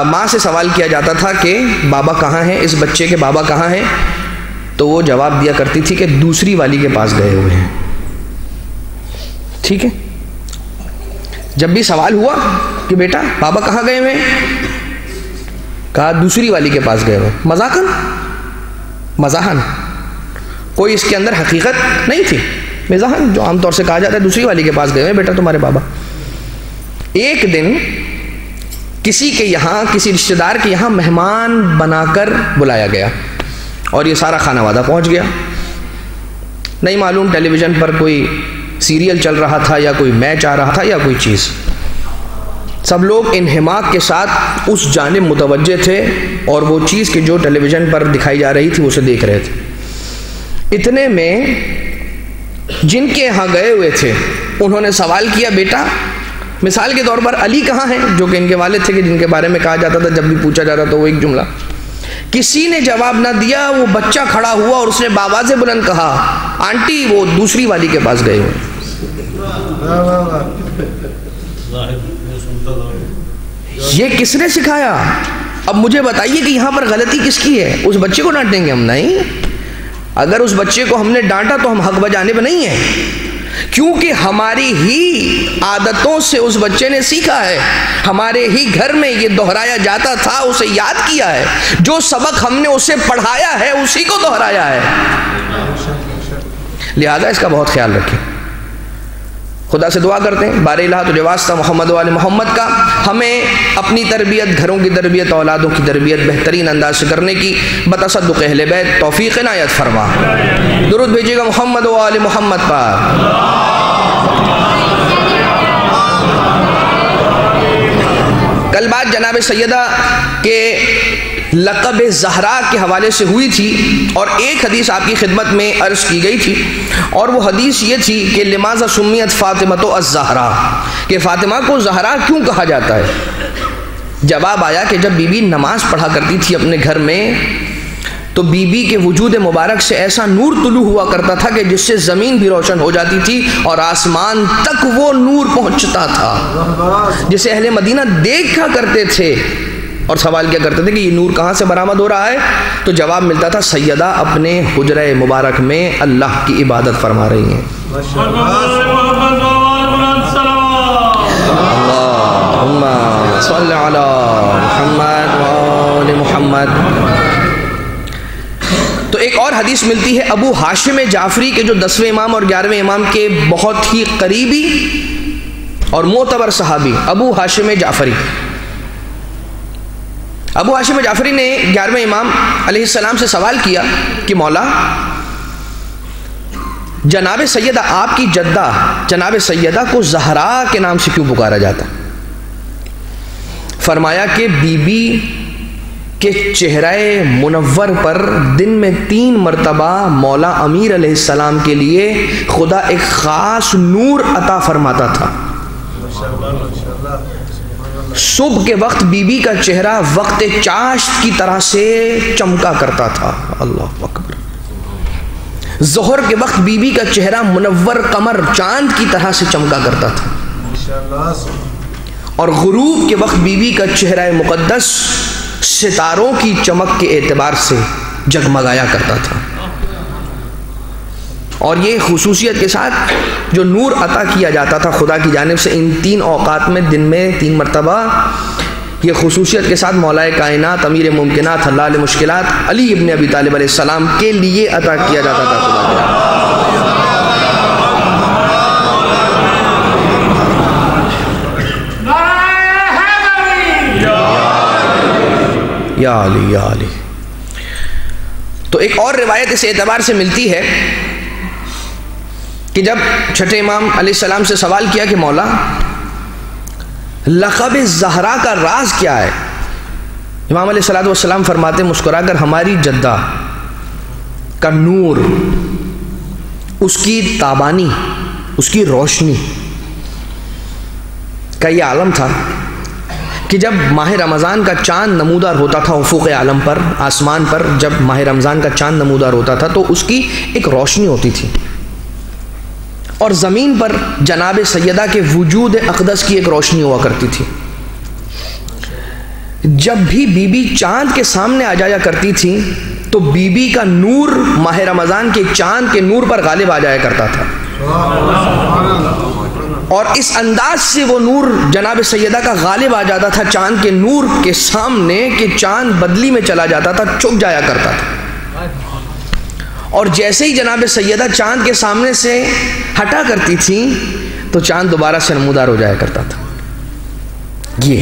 ماں سے سوال کیا جاتا تھا کہ بابا کہاں ہیں، اس بچے کے بابا کہاں ہیں، تو وہ جواب دیا کرتی تھی کہ دوسری والی کے پاس گئے ہوئے ہیں۔ ٹھیک ہے، جب بھی سوال ہوا کہ بیٹا بابا کہاں گئے ہوئے ہیں، کہا دوسری والی کے پاس گئے ہوئے، مزاحن، کوئی اس کے اندر حقیقت نہیں تھی، مزاحن جو عام طور سے کہا جاتا ہے، دوسری والی کے پاس گئے ہوئے بیٹا تمہارے بابا۔ ایک دن کسی کے یہاں، کسی رشتہ دار کے یہاں مہمان بنا کر بلایا گیا، اور یہ سارا خانہ وادہ پہنچ گیا۔ نہیں معلوم ٹیلی ویژن پر کوئی سیریل چل رہا تھا یا کوئی میچ آ رہا تھا یا کوئی چیز، سب لوگ انہماک کے ساتھ اس جانب متوجہ تھے، اور وہ چیز کہ جو ٹیلی ویژن پر دکھائی جا رہی تھی اسے دیکھ رہے تھے۔ اتنے میں جن کے یہاں گئے ہوئے تھے انہوں نے سوال کیا، بیٹا مثال کے طور پر علی کہاں ہیں، جو کہ ان کے والد تھے کہ جن کے بارے میں کہا جاتا تھا جب بھی پوچھا جاتا تو وہ ایک جملہ۔ کسی نے جواب نہ دیا، وہ بچہ کھڑا ہوا اور اس نے بآواز بلند کہا، آنٹی وہ دوسری والی کے پاس گئے ہوئے۔ یہ کس نے سکھایا؟ اب مجھے بتائیے کہ یہاں پر غلطی کس کی ہے؟ اس بچے کو ڈانٹیں گے ہم؟ نہیں، اگر اس بچے کو ہم نے ڈانٹا تو ہم حق بجانب نہیں ہیں، کیونکہ ہماری ہی عادتوں سے اس بچے نے سیکھا ہے، ہمارے ہی گھر میں یہ دہرایا جاتا تھا، اسے یاد کیا ہے، جو سبق ہم نے اسے پڑھایا ہے اسی کو دہرایا ہے، لہذا اس کا بہت خیال رکھیں۔ خدا سے دعا کرتے ہیں بار الہ تجھے واسطہ محمد و آل محمد کا، ہمیں اپنی تربیت، گھروں کی تربیت، اولادوں کی تربیت بہترین انداز سے کرنے کی بتصدق اہل بیت توفیق عنایت فرما۔ درود بھیجیے گا محمد و آل محمد پر۔ کل بات جناب سیدہ کے لقب زہرا کے حوالے سے ہوئی تھی، اور ایک حدیث آپ کی خدمت میں عرض کی گئی تھی، اور وہ حدیث یہ تھی کہ لماذا سمیت فاطمہ الزہرا، کہ فاطمہ کو زہرا کیوں کہا جاتا ہے؟ جواب آیا کہ جب بی بی نماز پڑھا کرتی تھی اپنے گھر میں تو بی بی کے وجود مبارک سے ایسا نور طلوع ہوا کرتا تھا کہ جس سے زمین بھی روشن ہو جاتی تھی اور آسمان تک وہ نور پہنچتا تھا، جسے اہل مدینہ دیکھا کرتے تھے اور سوال کیا کرتے تھے کہ یہ نور کہاں سے برآمد ہو رہا ہے؟ تو جواب ملتا تھا سیدہ اپنے حجرہ مبارک میں اللہ کی عبادت فرما رہی ہیں۔ اللہم صلی علی محمد و آل محمد۔ تو ایک اور حدیث ملتی ہے ابو ہاشم جعفری کے، جو 10ویں امام اور 11ویں امام کے بہت ہی قریبی اور معتبر صحابی ابو ہاشم جعفری۔ ابو ہاشم جعفری نے 11ویں امام علیہ السلام سے سوال کیا کہ مولا، جناب سیدہ آپ کی جدہ جناب سیدہ کو زہرا کے نام سے کیوں پکارا جاتا؟ فرمایا کہ بی بی کے چہرہ منور پر دن میں 3 مرتبہ مولا امیر علیہ السلام کے لیے خدا ایک خاص نور عطا فرماتا تھا۔ صبح کے وقت بی بی کا چہرہ وقت چاشت کی طرح سے چمکا کرتا تھا، اللہ اکبر۔ ظہر کے وقت بی بی کا چہرہ منور قمر چاند کی طرح سے چمکا کرتا تھا، اور غروب کے وقت بی بی کا چہرہ مقدس ستاروں کی چمک کے اعتبار سے جگمگایا کرتا تھا۔ اور یہ خصوصیت کے ساتھ جو نور عطا کیا جاتا تھا خدا کی جانب سے ان 3 اوقات میں، دن میں 3 مرتبہ، یہ خصوصیت کے ساتھ مولا کائنات امیر ممکنات حلال مشکلات علی ابن ابی طالب علیہ السلام کے لیے عطا کیا جاتا تھا خدا کی جانب۔ یا علی یا علی۔ تو ایک اور روایت اس اعتبار سے ملتی ہے کہ جب چھٹے امام علیہ السلام سے سوال کیا کہ مولا لقب زہرا کا راز کیا ہے، امام علیہ السلام فرماتے مسکرا کر ہماری جدہ کا نور، اس کی تابانی، اس کی روشنی کا یہ عالم تھا کہ جب ماہ رمضان کا چاند نمودار ہوتا تھا افق عالم پر، آسمان پر جب ماہ رمضان کا چاند نمودار ہوتا تھا تو اس کی ایک روشنی ہوتی تھی، اور زمین پر جناب سیدہ کے وجود اقدس کی ایک روشنی ہوا کرتی تھی۔ جب بھی بی بی چاند کے سامنے آ جایا کرتی تھی تو بی بی کا نور ماہ رمضان کے چاند کے نور پر غالب آ جایا کرتا تھا، اور اس انداز سے وہ نور جناب سیدہ کا غالب آ جاتا تھا چاند کے نور کے سامنے کہ چاند بدلی میں چلا جاتا تھا، چھپ جایا کرتا تھا، اور جیسے ہی جناب سیدہ چاند کے سامنے سے ہٹا کرتی تھی تو چاند دوبارہ سے نمودار ہو جایا کرتا تھا۔ یہ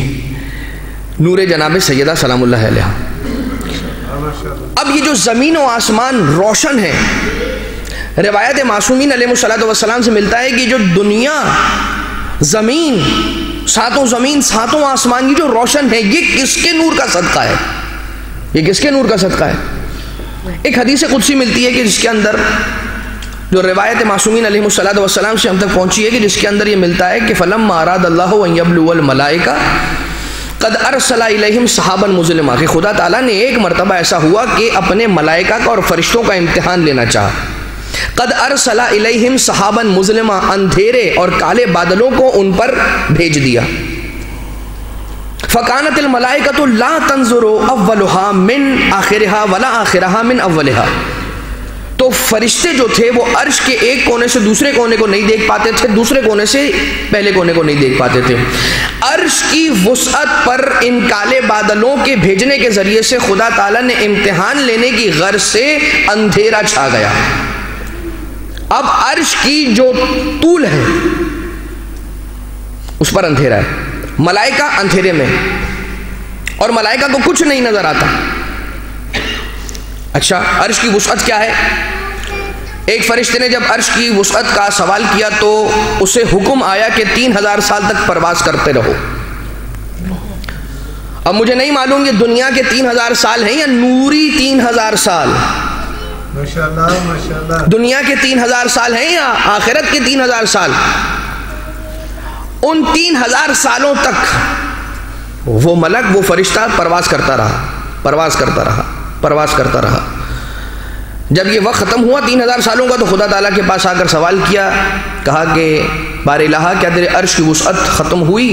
نور جناب سیدہ سلام اللہ علیہ۔ اب یہ جو زمین و آسمان روشن ہے، روایت معصومین علیہ السلام سے ملتا ہے کہ جو دنیا، زمین، ساتوں زمین ساتوں آسمان کی جو روشن ہے یہ کس کے نور کا صدقہ ہے؟ یہ کس کے نور کا صدقہ ہے؟ ایک حدیث قدسی ملتی ہے کہ جس کے اندر، جو روایت معصومین علیہ السلام سے ہم تک پہنچی ہے، کہ جس کے اندر یہ ملتا ہے کہ فَلَمَّا أَرَادَ اللَّهُ أَن يَبْلُوَ الْمَلَائِكَةَ قَدْ أَرْسَلَ إِلَيْهِمْ سَحَابًا مُظْلِمًا، کہ خدا تعالیٰ نے ایک مرتبہ ایسا ہوا کہ اپنے ملائکہ کا اور فرشتوں کا امتحان لینا چاہا۔ قد ارسل الیہم سحابا مظلما، اندھیرے اور کالے بادلوں کو ان پر بھیج دیا۔ فکانت الملائکۃ لا تنظر اولها من آخرها ولا آخرها من اولها، تو فرشتے جو تھے وہ عرش کے ایک کونے سے دوسرے کونے کو نہیں دیکھ پاتے تھے، دوسرے کونے سے پہلے کونے کو نہیں دیکھ پاتے تھے۔ عرش کی وسعت پر ان کالے بادلوں کے بھیجنے کے ذریعے سے خدا تعالیٰ نے امتحان لینے کی غرض سے اندھیرا چھا گیا۔ اب عرش کی جو طول ہے اس پر اندھیرا ہے، ملائکہ اندھیرے میں، اور ملائکہ کو کچھ نہیں نظر آتا۔ اچھا، عرش کی وسعت کیا ہے؟ ایک فرشتے نے جب عرش کی وسعت کا سوال کیا تو اسے حکم آیا کہ 3000 سال تک پرواز کرتے رہو۔ اب مجھے نہیں معلوم یہ دنیا کے 3000 سال ہیں یا نوری 3000 سال، ماشاءاللہ ماشاءاللہ، دنیا کے 3000 سال ہیں یا آخرت کے 3000 سال۔ ان 3000 سالوں تک وہ ملک، وہ فرشتہ پرواز کرتا رہا، پرواز کرتا رہا، پرواز کرتا رہا۔ جب یہ وقت ختم ہوا 3000 سالوں کا تو خدا تعالیٰ کے پاس آ کر سوال کیا، کہا کہ بار الہ کیا تیرے عرش کی وسعت ختم ہوئی؟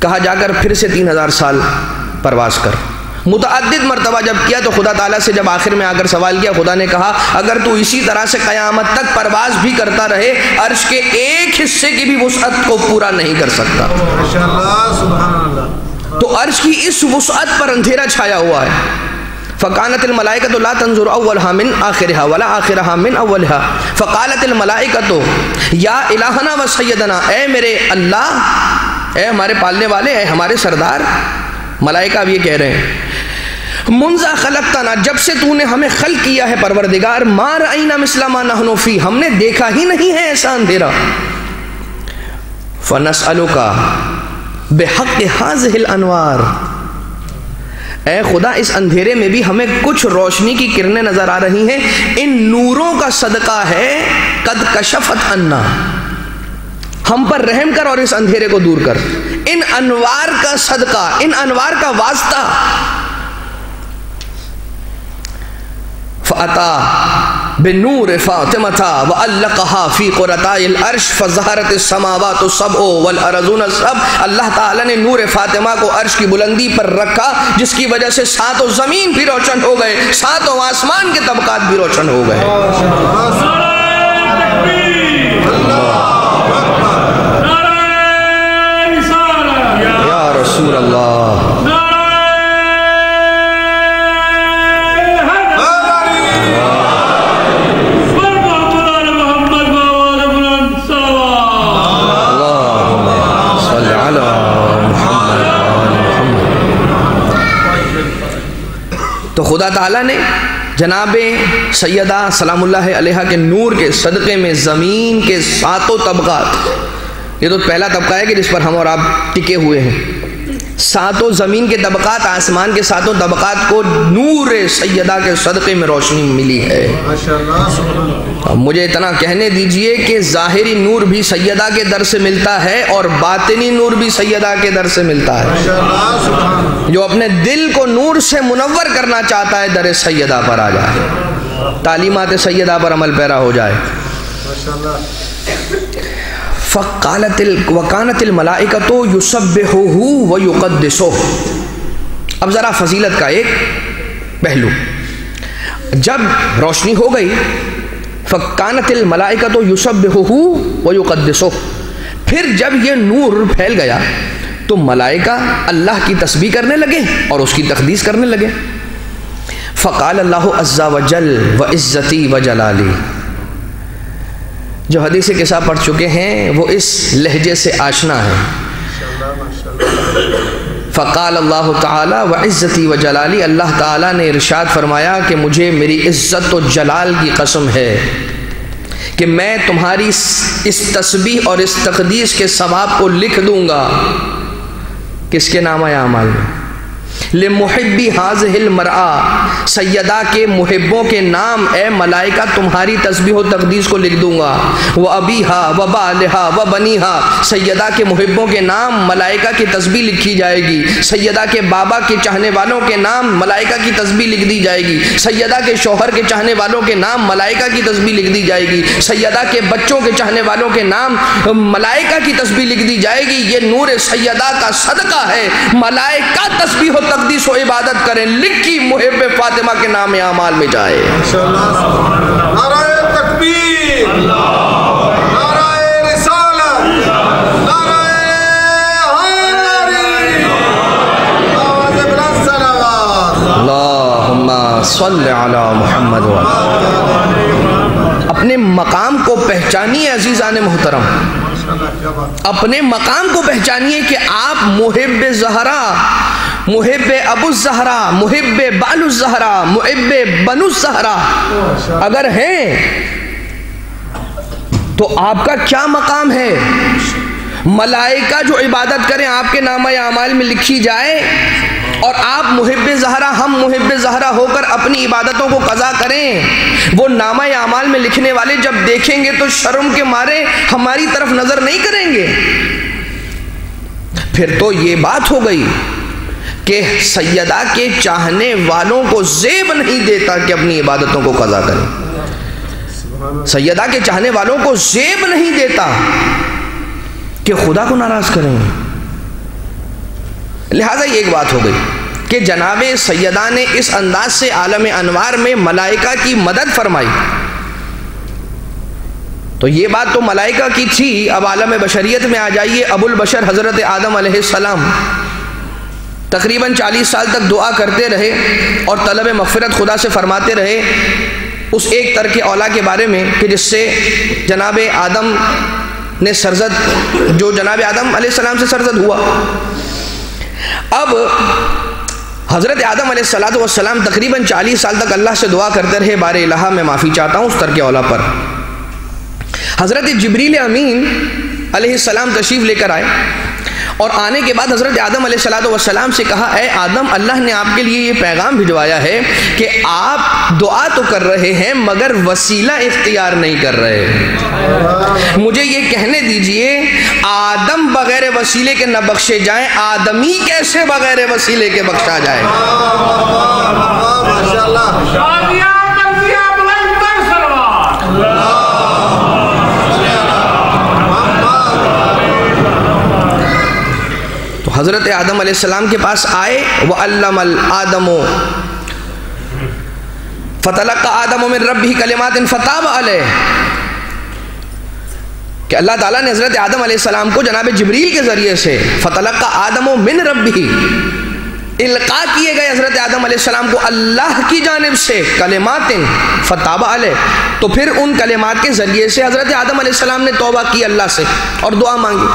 کہا جا کر پھر سے 3000 سال پرواز کر۔ متعدد مرتبہ جب کیا تو خدا تعالیٰ سے جب آخر میں آ کر سوال کیا، خدا نے کہا اگر تو اسی طرح سے قیامت تک پرواز بھی کرتا رہے عرش کے ایک حصے کی بھی وسعت کو پورا نہیں کر سکتا۔ ماشاءاللہ سبحان اللہ۔ تو عرش کی اس وسعت پر اندھیرا چھایا ہوا ہے۔ فقالت الملائکۃ لا تنظر اولها من آخرها ولا آخرها من اولها، فقالت الملائکۃ یا الہنا و سیدنا، اے میرے اللہ، اے ہمارے پالنے والے، اے ہمارے سردار۔ ملائکہ اب یہ کہہ رہے ہیں منذ خلقتنا، جب سے تو نے ہمیں خلق کیا ہے پروردگار، ما رأینا مثل ما نحن فی، ہم نے دیکھا ہی نہیں ہے ایسا اندھیرا۔ فنسألک بحق هذه الانوار، اے خدا اس اندھیرے میں بھی ہمیں کچھ روشنی کی کرنیں نظر آ رہی ہیں، ان نوروں کا صدقہ ہے، قد کشفت عنا، ہم پر رحم کر اور اس اندھیرے کو دور کر، ان انوار کا صدقہ، ان انوار کا واسطہ۔ فاتا بنور فاطمہ وعلقها فی قرطاء العرش فظہرت السماوات السبع والارضون السبع. اللہ تعالیٰ نے نور فاطمہ کو عرش کی بلندی پر رکھا جس کی وجہ سے ساتوں زمین بھی روشن ہو گئے, ساتوں آسمان کے طبقات بھی روشن ہو گئے. یا رسول اللہ. تو خدا تعالیٰ نے جناب سیدہ سلام اللہ علیہ کے نور کے صدقے میں زمین کے ساتوں طبقات, یہ تو پہلا طبقہ ہے کہ جس پر ہم اور آپ ٹکے ہوئے ہیں, ساتوں زمین کے طبقات, آسمان کے ساتوں طبقات کو نور سیدہ کے صدقے میں روشنی ملی ہے. مجھے اتنا کہنے دیجئے کہ ظاہری نور بھی سیدہ کے در سے ملتا ہے اور باطنی نور بھی سیدہ کے در سے ملتا ہے. جو اپنے دل کو نور سے منور کرنا چاہتا ہے در سیدہ پر آ جائے, تعلیمات سیدہ پر عمل پیرا ہو جائے. وَقَانَتِ الْمَلَائِكَةُ يُسَبِّحُهُ وَيُقَدِّسُهُ. اب ذرا فضیلت کا ایک پہلو, جب روشنی ہو گئی فَقَانَتِ الْمَلَائِكَةُ يُسَبِّحُهُ وَيُقَدِّسُهُ, پھر جب یہ نور پھیل گیا تو ملائکہ اللہ کی تسبیح کرنے لگے اور اس کی تقدیس کرنے لگے. فَقَالَ اللَّهُ عَزَّ وَجَلَّ وَعِزَّتِي وَجَلَالِي. جو حدیث قصہ پڑھ چکے ہیں وہ اس لہجے سے آشنا ہے. فقال اللہ تعالی وعزتی وجلالی, اللہ تعالیٰ نے ارشاد فرمایا کہ مجھے میری عزت و جلال کی قسم ہے کہ میں تمہاری اس تسبیح اور اس تقدیس کے ثواب کو لکھ دوں گا. کس کے نامہ اعمال میں؟ لمحبی حاضح المرآ, سیدہ کے محبوں کے نام اے ملائکہ تمہاری تسبیح و تقدیس کو لکھ دوں گا. وَأَبِيهَا وَبَالِهَا وَبَنِيهَا, سیدہ کے محبوں کے نام ملائکہ کی تسبیح لکھی جائے گی. سیدہ کے بابا کے چاہنے والوں کے نام ملائکہ کی تسبیح لکھ دی جائے گی. سیدہ کے شوہر کے چاہنے والوں کے نام ملائکہ کی تسبیح لکھ دی جائے گی. سیدہ کے بچوں کے چاہنے والوں کے نام ملائکہ کی تسبیح لکھ دی جائے گی. یہ نور سیدہ کا صدقہ ہے, ملائکہ تسبیح و تقدیس و عبادت کریں, لکھی محب فاطمہ کے نام اعمال میں جائے. نعرہ تکبیر, نعرہ رسالت, نعرہ حیدری, آواز بلند صلوات. اللہم صل علی محمد. اپنے مقام کو پہچانیے عزیزان محترم, اپنے مقام کو پہچانیے کہ آپ محب زہرا, محب ابو الزہرا, محب بالو الزہرا, محب بنو الزہرا اگر ہیں تو آپ کا کیا مقام ہے. ملائکہ جو عبادت کریں آپ کے نامہ اعمال میں لکھی جائے, اور آپ محب زہرا, ہم محب زہرا ہو کر اپنی عبادتوں کو قضا کریں. وہ نامہ اعمال میں لکھنے والے جب دیکھیں گے تو شرم کے مارے ہماری طرف نظر نہیں کریں گے. پھر تو یہ بات ہو گئی کہ سیدہ کے چاہنے والوں کو زیب نہیں دیتا کہ اپنی عبادتوں کو قضا کریں. سیدہ کے چاہنے والوں کو زیب نہیں دیتا کہ خدا کو ناراض کریں. لہٰذا یہ ایک بات ہو گئی کہ جناب سیدہ نے اس انداز سے عالم انوار میں ملائکہ کی مدد فرمائی. تو یہ بات تو ملائکہ کی تھی. اب عالم بشریت میں آ جائیے. ابو البشر حضرت آدم علیہ السلام تقریباً 40 سال تک دعا کرتے رہے اور طلب مغفرت خدا سے فرماتے رہے اس ایک ترک اولا کے بارے میں کہ جس سے جناب آدم نے سرزد, جو جناب آدم علیہ السلام سے سرزد ہوا. اب حضرت آدم علیہ السلام تقریباً 40 سال تک اللہ سے دعا کرتے رہے, بار الہ میں معافی چاہتا ہوں اس ترک اولا پر. حضرت جبریل امین علیہ السلام تشریف لے کر آئے اور آنے کے بعد حضرت آدم علیہ السلام سے کہا, اے آدم, اللہ نے آپ کے لیے یہ پیغام بھجوایا ہے کہ آپ دعا تو کر رہے ہیں مگر وسیلہ اختیار نہیں کر رہے. مجھے یہ کہنے دیجئے, آدم بغیر وسیلے کے نہ بخشے جائیں, آدمی کیسے بغیر وسیلے کے بخشا جائے. حضرت آدم علیہ السلام کے پاس آئے، وَعَلَّمَ الْآدَمُ فَتَلَقَّى آدَمُ مِن رَبِّهِ كَلِمَاتٍ فَتَابَ عَلَيْهِ، کہ اللہ تعالیٰ نے حضرت آدم علیہ السلام کو جناب جبریل کے ذریعے سے فَتَلَقَّى آدَمُ مِن رَبِّهِ القاء کیے گئے حضرت آدم علیہ السلام کو اللہ کی جانب سے کلمات فتاب علیہ، تو پھر ان کلمات کے ذریعے سے حضرت آدم علیہ السلام نے توبہ کی اللہ سے اور دعا مانگی،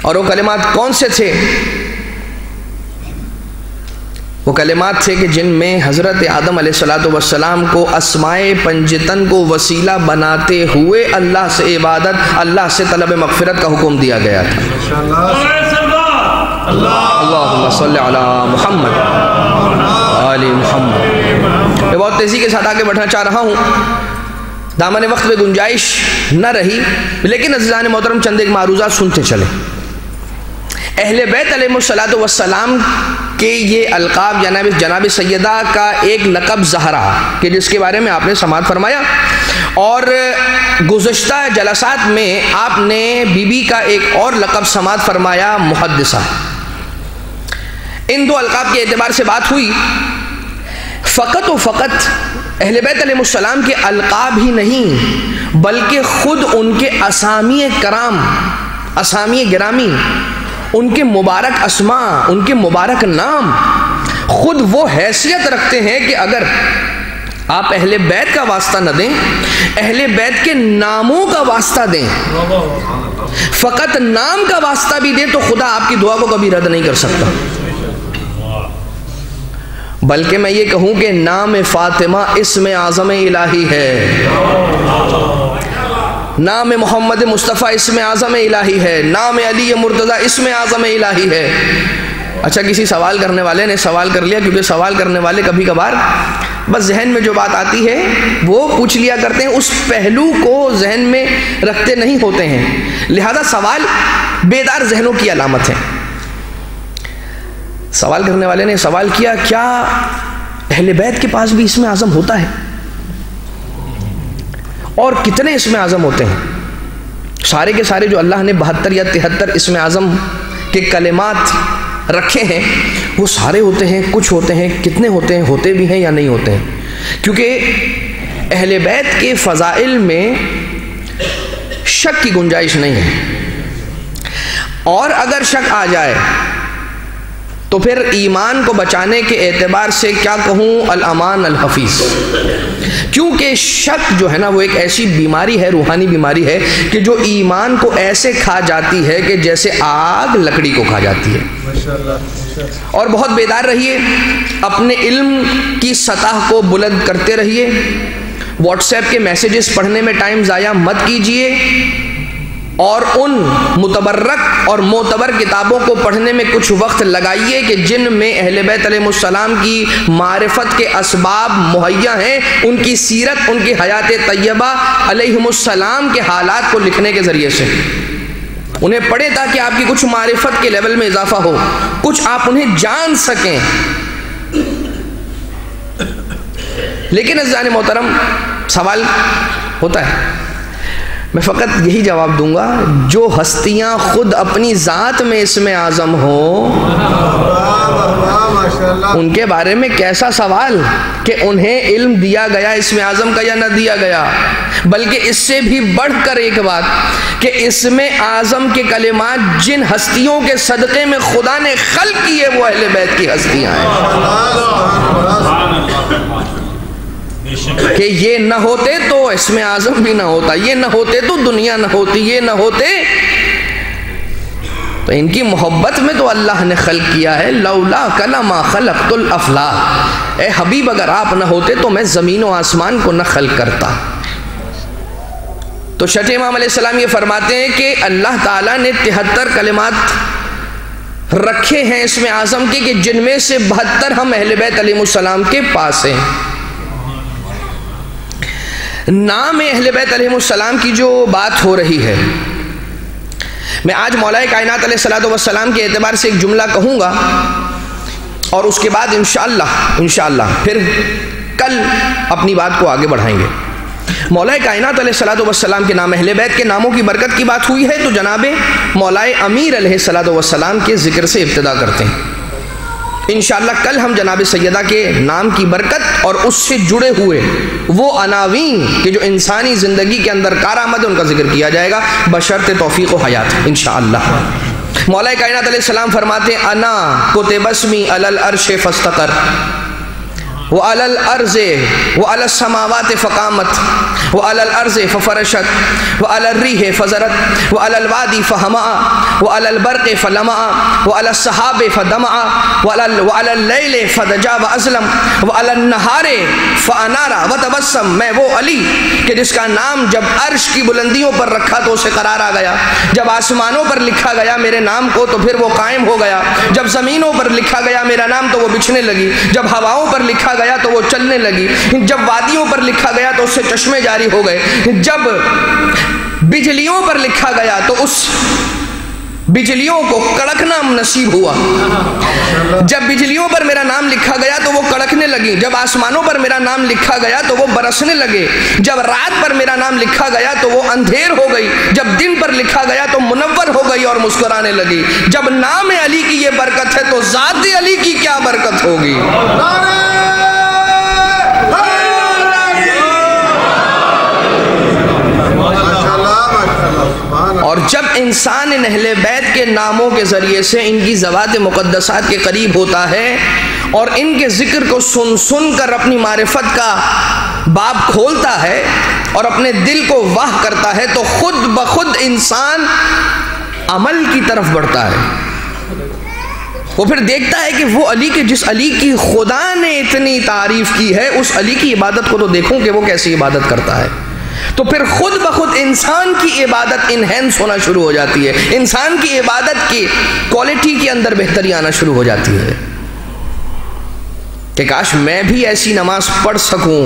اور وہ کلمات کون سے تھے؟ وہ کلمات تھے کہ جن میں حضرت آدم علیہ السلام کو اسماء پنجتن کو وسیلہ بناتے ہوئے اللہ سے عبادت، اللہ سے طلب مغفرت کا حکم دیا گیا تھا۔ اللہم صلی علی محمد آل محمد۔ میں بہت تیزی کے ساتھ آگے بڑھنا چاہ رہا ہوں، دامن وقت میں گنجائش نہ رہی، لیکن عزیزان محترم چند ایک معروضات سنتے چلے۔ اہل بیت علیہ السلام کے یہ القاب، جناب سیدہ کا ایک لقب زہرا، کہ جس کے بارے میں آپ نے سماعت فرمایا، اور گزشتہ جلسات میں آپ نے بی بی کا ایک اور لقب سماعت فرمایا، محدثہ۔ ان دو القاب کے اعتبار سے بات ہوئی، فقط و فقط اہل بیت علیہ السلام کے القاب ہی نہیں، بلکہ خود ان کے اسامی کرام، اسامی گرامی، ان کے مبارک اسماء، ان کے مبارک نام خود وہ حیثیت رکھتے ہیں کہ اگر آپ اہل بیت کا واسطہ نہ دیں، اہل بیت کے ناموں کا واسطہ دیں، فقط نام کا واسطہ بھی دیں، تو خدا آپ کی دعا کو کبھی رد نہیں کر سکتا۔ بلکہ میں یہ کہوں کہ نام فاطمہ اسم اعظم الہی ہے، نام محمد مصطفیٰ اسم اعظم الہی ہے، نام علی مرتضیٰ اسم اعظم الہی ہے۔ اچھا، کسی سوال کرنے والے نے سوال کر لیا، کیونکہ سوال کرنے والے کبھی کبھار بس ذہن میں جو بات آتی ہے وہ پوچھ لیا کرتے ہیں، اس پہلو کو ذہن میں رکھتے نہیں ہوتے ہیں، لہذا سوال بیدار ذہنوں کی علامت ہے۔ سوال کرنے والے نے سوال کیا، کیا اہل بیت کے پاس بھی اسم اعظم ہوتا ہے؟ اور کتنے اسم اعظم ہوتے ہیں؟ سارے کے سارے جو اللہ نے 72 یا 73 اسم اعظم کے کلمات رکھے ہیں، وہ سارے ہوتے ہیں، کچھ ہوتے ہیں، کتنے ہوتے ہیں، ہوتے بھی ہیں یا نہیں ہوتے ہیں؟ کیونکہ اہل بیت کے فضائل میں شک کی گنجائش نہیں ہے، اور اگر شک آ جائے تو پھر ایمان کو بچانے کے اعتبار سے کیا کہوں، الامان الحفیظ۔ کیونکہ شک جو ہے نا، وہ ایک ایسی بیماری ہے، روحانی بیماری ہے، کہ جو ایمان کو ایسے کھا جاتی ہے کہ جیسے آگ لکڑی کو کھا جاتی ہے۔ اور بہت بیدار رہیے، اپنے علم کی سطح کو بلند کرتے رہیے، واٹس ایپ کے میسیجز پڑھنے میں ٹائم ضائع مت کیجئے، اور ان متبرک اور معتبر کتابوں کو پڑھنے میں کچھ وقت لگائیے کہ جن میں اہل بیت علیہ السلام کی معرفت کے اسباب مہیا ہیں، ان کی سیرت، ان کی حیات طیبہ علیہم السلام کے حالات کو لکھنے کے ذریعے سے انہیں پڑھیں، تاکہ آپ کی کچھ معرفت کے لیول میں اضافہ ہو، کچھ آپ انہیں جان سکیں۔ لیکن عزیزان محترم، سوال ہوتا ہے، میں فقط یہی جواب دوں گا، جو ہستیاں خود اپنی ذات میں اسم اعظم ہوں، ان کے بارے میں کیسا سوال کہ انہیں علم دیا گیا اسم اعظم کا یا نہ دیا گیا، بلکہ اس سے بھی بڑھ کر ایک بات کہ اسم اعظم کے کلمات جن ہستیوں کے صدقے میں خدا نے خلق کیے وہ اہل بیت کی ہستیاں ہیں، کہ یہ نہ ہوتے تو اسم اعظم بھی نہ ہوتا، یہ نہ ہوتے تو دنیا نہ ہوتی، یہ نہ ہوتے تو ان کی محبت میں تو اللہ نے خلق کیا ہے۔ لولا کلما خلقت الافلاک، اے حبیب اگر آپ نہ ہوتے تو میں زمین و آسمان کو نہ خلق کرتا۔ تو چھٹے امام علیہ السلام یہ فرماتے ہیں کہ اللہ تعالیٰ نے 73 کلمات رکھے ہیں اسم اعظم کے، کہ جن میں سے 72 ہم اہل بیت علیہ السلام کے پاس ہیں۔ نام اہل بیت علیہ السلام کی جو بات ہو رہی ہے، میں آج مولا کائنات علیہ السلام کے اعتبار سے ایک جملہ کہوں گا، اور اس کے بعد انشاءاللہ پھر کل اپنی بات کو آگے بڑھائیں گے۔ مولا کائنات علیہ الصلوۃ والسلام کے نام، اہل بیت کے ناموں کی برکت کی بات ہوئی ہے تو جناب مولا امیر علیہ الصلوۃ والسلام کے ذکر سے ابتدا کرتے ہیں۔ انشاءاللہ کل ہم جناب سیدہ کے نام کی برکت اور اس سے جڑے ہوئے وہ عناوین کہ جو انسانی زندگی کے اندر کارآمد ان کا ذکر کیا جائے گا بشرط توفیق و حیات انشاءاللہ۔ مولا کائنات علیہ السلام فرماتے ہیں انا کتب اسمی علی العرش فاستقر وعلی الارض وعلی السماوات فقامت وعلی الارض ففرشت وعلی الریح فزرت وعلی الوادی فہمع وعلی البرق فلمع وعلی السحاب فدمع وعلی اللیل فدجا وازلم وعلی النہار فانارا وتبسم۔ میں وہ علی کہ جس کا نام جب عرش کی بلندیوں پر رکھا تو اسے قرار آ گیا، جب آسمانوں پر لکھا گیا میرے نام کو تو پھر وہ قائم ہو گیا، جب زمینوں پر لکھا گیا میرا نام تو وہ بچھنے لگی، جب ہواؤں پر لکھا گیا تو وہ چلنے لگی، جب وادیوں پر لکھا گیا تو اس سے چشمے جاری ہو گئے، جب بجلیوں پر لکھا گیا تو اس بجلیوں کو کڑکنا نصیب ہوا، جب بجلیوں پر میرا نام لکھا گیا تو وہ کڑکنے لگی، جب آسمانوں پر میرا نام لکھا گیا تو وہ برسنے لگے، جب رات پر میرا نام لکھا گیا تو وہ اندھیر ہو گئی، جب دن پر لکھا گیا تو منور ہو گئی اور مسکرانے لگی۔ جب نام علی کی یہ برکت ہے تو ذات علی کی کیا برکت ہوگی؟ اور جب انسان ان اہل بیت کے ناموں کے ذریعے سے ان کی ذوات مقدسات کے قریب ہوتا ہے اور ان کے ذکر کو سن سن کر اپنی معرفت کا باب کھولتا ہے اور اپنے دل کو واہ کرتا ہے تو خود بخود انسان عمل کی طرف بڑھتا ہے۔ وہ پھر دیکھتا ہے کہ وہ علی کے جس علی کی خدا نے اتنی تعریف کی ہے اس علی کی عبادت کو تو دیکھوں کہ وہ کیسی عبادت کرتا ہے، تو پھر خود بخود انسان کی عبادت انہینس ہونا شروع ہو جاتی ہے، انسان کی عبادت کی کوالٹی کے اندر بہتری آنا شروع ہو جاتی ہے کہ کاش میں بھی ایسی نماز پڑھ سکوں۔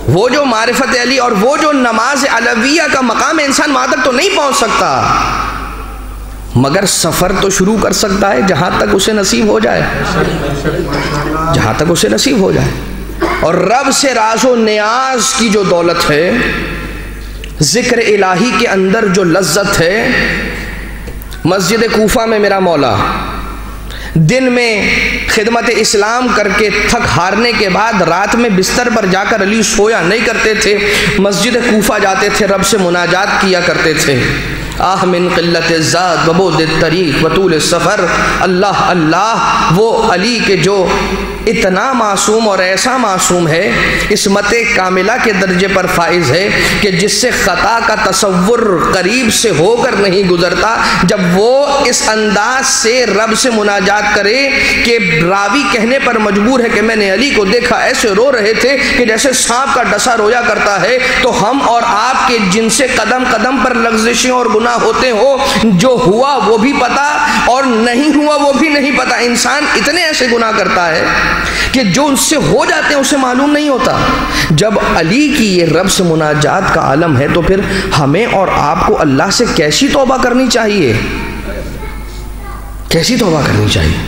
وہ جو معرفت علی اور وہ جو نماز علویہ کا مقام ہے انسان وہاں تک تو نہیں پہنچ سکتا، مگر سفر تو شروع کر سکتا ہے جہاں تک اسے نصیب ہو جائے، جہاں تک اسے نصیب ہو جائے۔ اور رب سے راز و نیاز کی جو دولت ہے، ذکر الہی کے اندر جو لذت ہے، مسجد کوفہ میں میرا مولا دن میں خدمت اسلام کر کے تھک ہارنے کے بعد رات میں بستر پر جا کر علی سویا نہیں کرتے تھے، مسجد کوفہ جاتے تھے، رب سے مناجات کیا کرتے تھے۔ آہ من قلت الزاد و بعد الطریق و طول السفر، اللہ اللہ وہ علی کے جو اتنا معصوم اور ایسا معصوم ہے، عصمت کاملہ کے درجے پر فائز ہے کہ جس سے خطا کا تصور قریب سے ہو کر نہیں گزرتا، جب وہ اس انداز سے رب سے مناجات کرے کہ راوی کہنے پر مجبور ہے کہ میں نے علی کو دیکھا ایسے رو رہے تھے کہ جیسے سانپ کا ڈسا رویا کرتا ہے، تو ہم اور آپ کے جن سے قدم قدم پر لغزشیں اور گناہ ہوتے ہو، جو ہوا وہ بھی پتا اور نہیں ہوا وہ بھی نہیں پتا۔ انسان اتنے ایسے گناہ کرتا ہے کہ جو ان سے ہو جاتے ہیں اسے معلوم نہیں ہوتا۔ جب علی کی یہ رب سے مناجات کا عالم ہے تو پھر ہمیں اور آپ کو اللہ سے کیسی توبہ کرنی چاہیے، کیسی توبہ کرنی چاہیے۔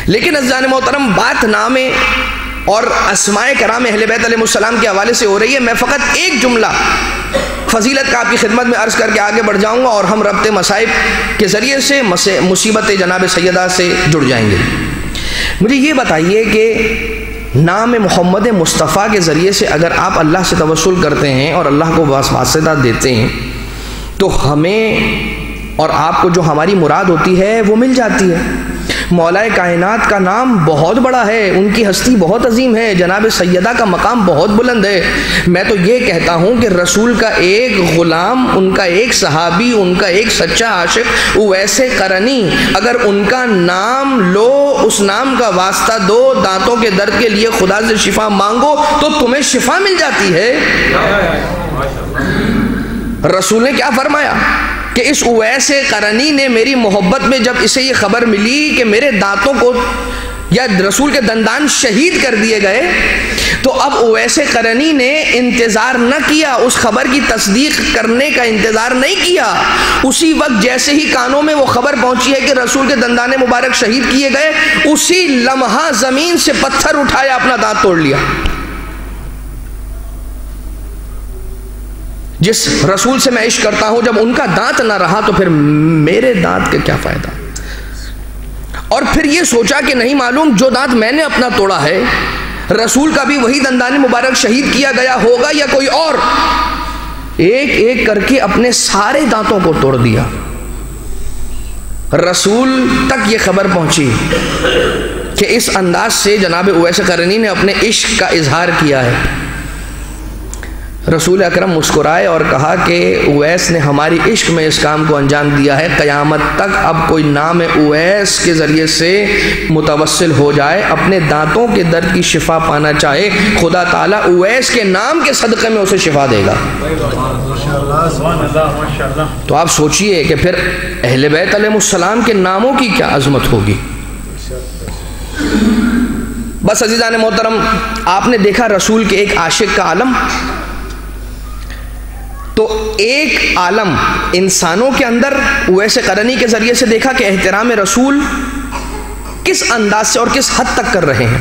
لیکن عزیزان محترم بات نام اور اسماء کرام اہل بیت علیہ السلام کے حوالے سے ہو رہی ہے، میں فقط ایک جملہ فضیلت کا آپ کی خدمت میں عرض کر کے آگے بڑھ جاؤں گا اور ہم ربط مصائب کے ذریعے سے مصیبت جناب سیدہ سے جڑ جائیں گے۔ مجھے یہ بتائیے کہ نام محمد مصطفیٰ کے ذریعے سے اگر آپ اللہ سے توسل کرتے ہیں اور اللہ کو واسطہ دیتے ہیں تو ہمیں اور آپ کو جو ہماری مراد ہوتی ہے وہ مل جاتی ہے۔ مولا کائنات کا نام بہت بڑا ہے، ان کی ہستی بہت عظیم ہے، جناب سیدہ کا مقام بہت بلند ہے۔ میں تو یہ کہتا ہوں کہ رسول کا ایک غلام، ان کا ایک صحابی، ان کا ایک سچا عاشق اویس قرنی، اگر ان کا نام لو، اس نام کا واسطہ دو، دانتوں کے درد کے لیے خدا سے شفا مانگو تو تمہیں شفا مل جاتی ہے۔ رسول نے کیا فرمایا کہ اس اویس قرنی نے میری محبت میں جب اسے یہ خبر ملی کہ میرے دانتوں کو یا رسول کے دندان شہید کر دیے گئے، تو اب اویس قرنی نے انتظار نہ کیا، اس خبر کی تصدیق کرنے کا انتظار نہیں کیا، اسی وقت جیسے ہی کانوں میں وہ خبر پہنچی ہے کہ رسول کے دندان مبارک شہید کیے گئے، اسی لمحہ زمین سے پتھر اٹھایا، اپنا دانت توڑ لیا۔ جس رسول سے میں عشق کرتا ہوں، جب ان کا دانت نہ رہا تو پھر میرے دانت کا کیا فائدہ؟ اور پھر یہ سوچا کہ نہیں معلوم جو دانت میں نے اپنا توڑا ہے، رسول کا بھی وہی دندان مبارک شہید کیا گیا ہوگا یا کوئی اور. ایک ایک کر کے اپنے سارے دانتوں کو توڑ دیا. رسول تک یہ خبر پہنچی کہ اس انداز سے جناب اویس قرنی نے اپنے عشق کا اظہار کیا ہے. رسول اکرم مسکرائے اور کہا کہ اویس نے ہماری عشق میں اس کام کو انجام دیا ہے، قیامت تک اب کوئی نام اویس کے ذریعے سے متوسل ہو جائے، اپنے دانتوں کے درد کی شفا پانا چاہے، خدا تعالیٰ اویس کے نام کے صدقے میں اسے شفا دے گا. تو آپ سوچئے کہ پھر اہل بیت علیہ السلام کے ناموں کی کیا عظمت ہوگی. بس عزیزان محترم، آپ نے دیکھا رسول کے ایک عاشق کا عالم، تو ایک عالم انسانوں کے اندر اویس قرنی کے ذریعے سے دیکھا کہ احترام رسول کس انداز سے اور کس حد تک کر رہے ہیں.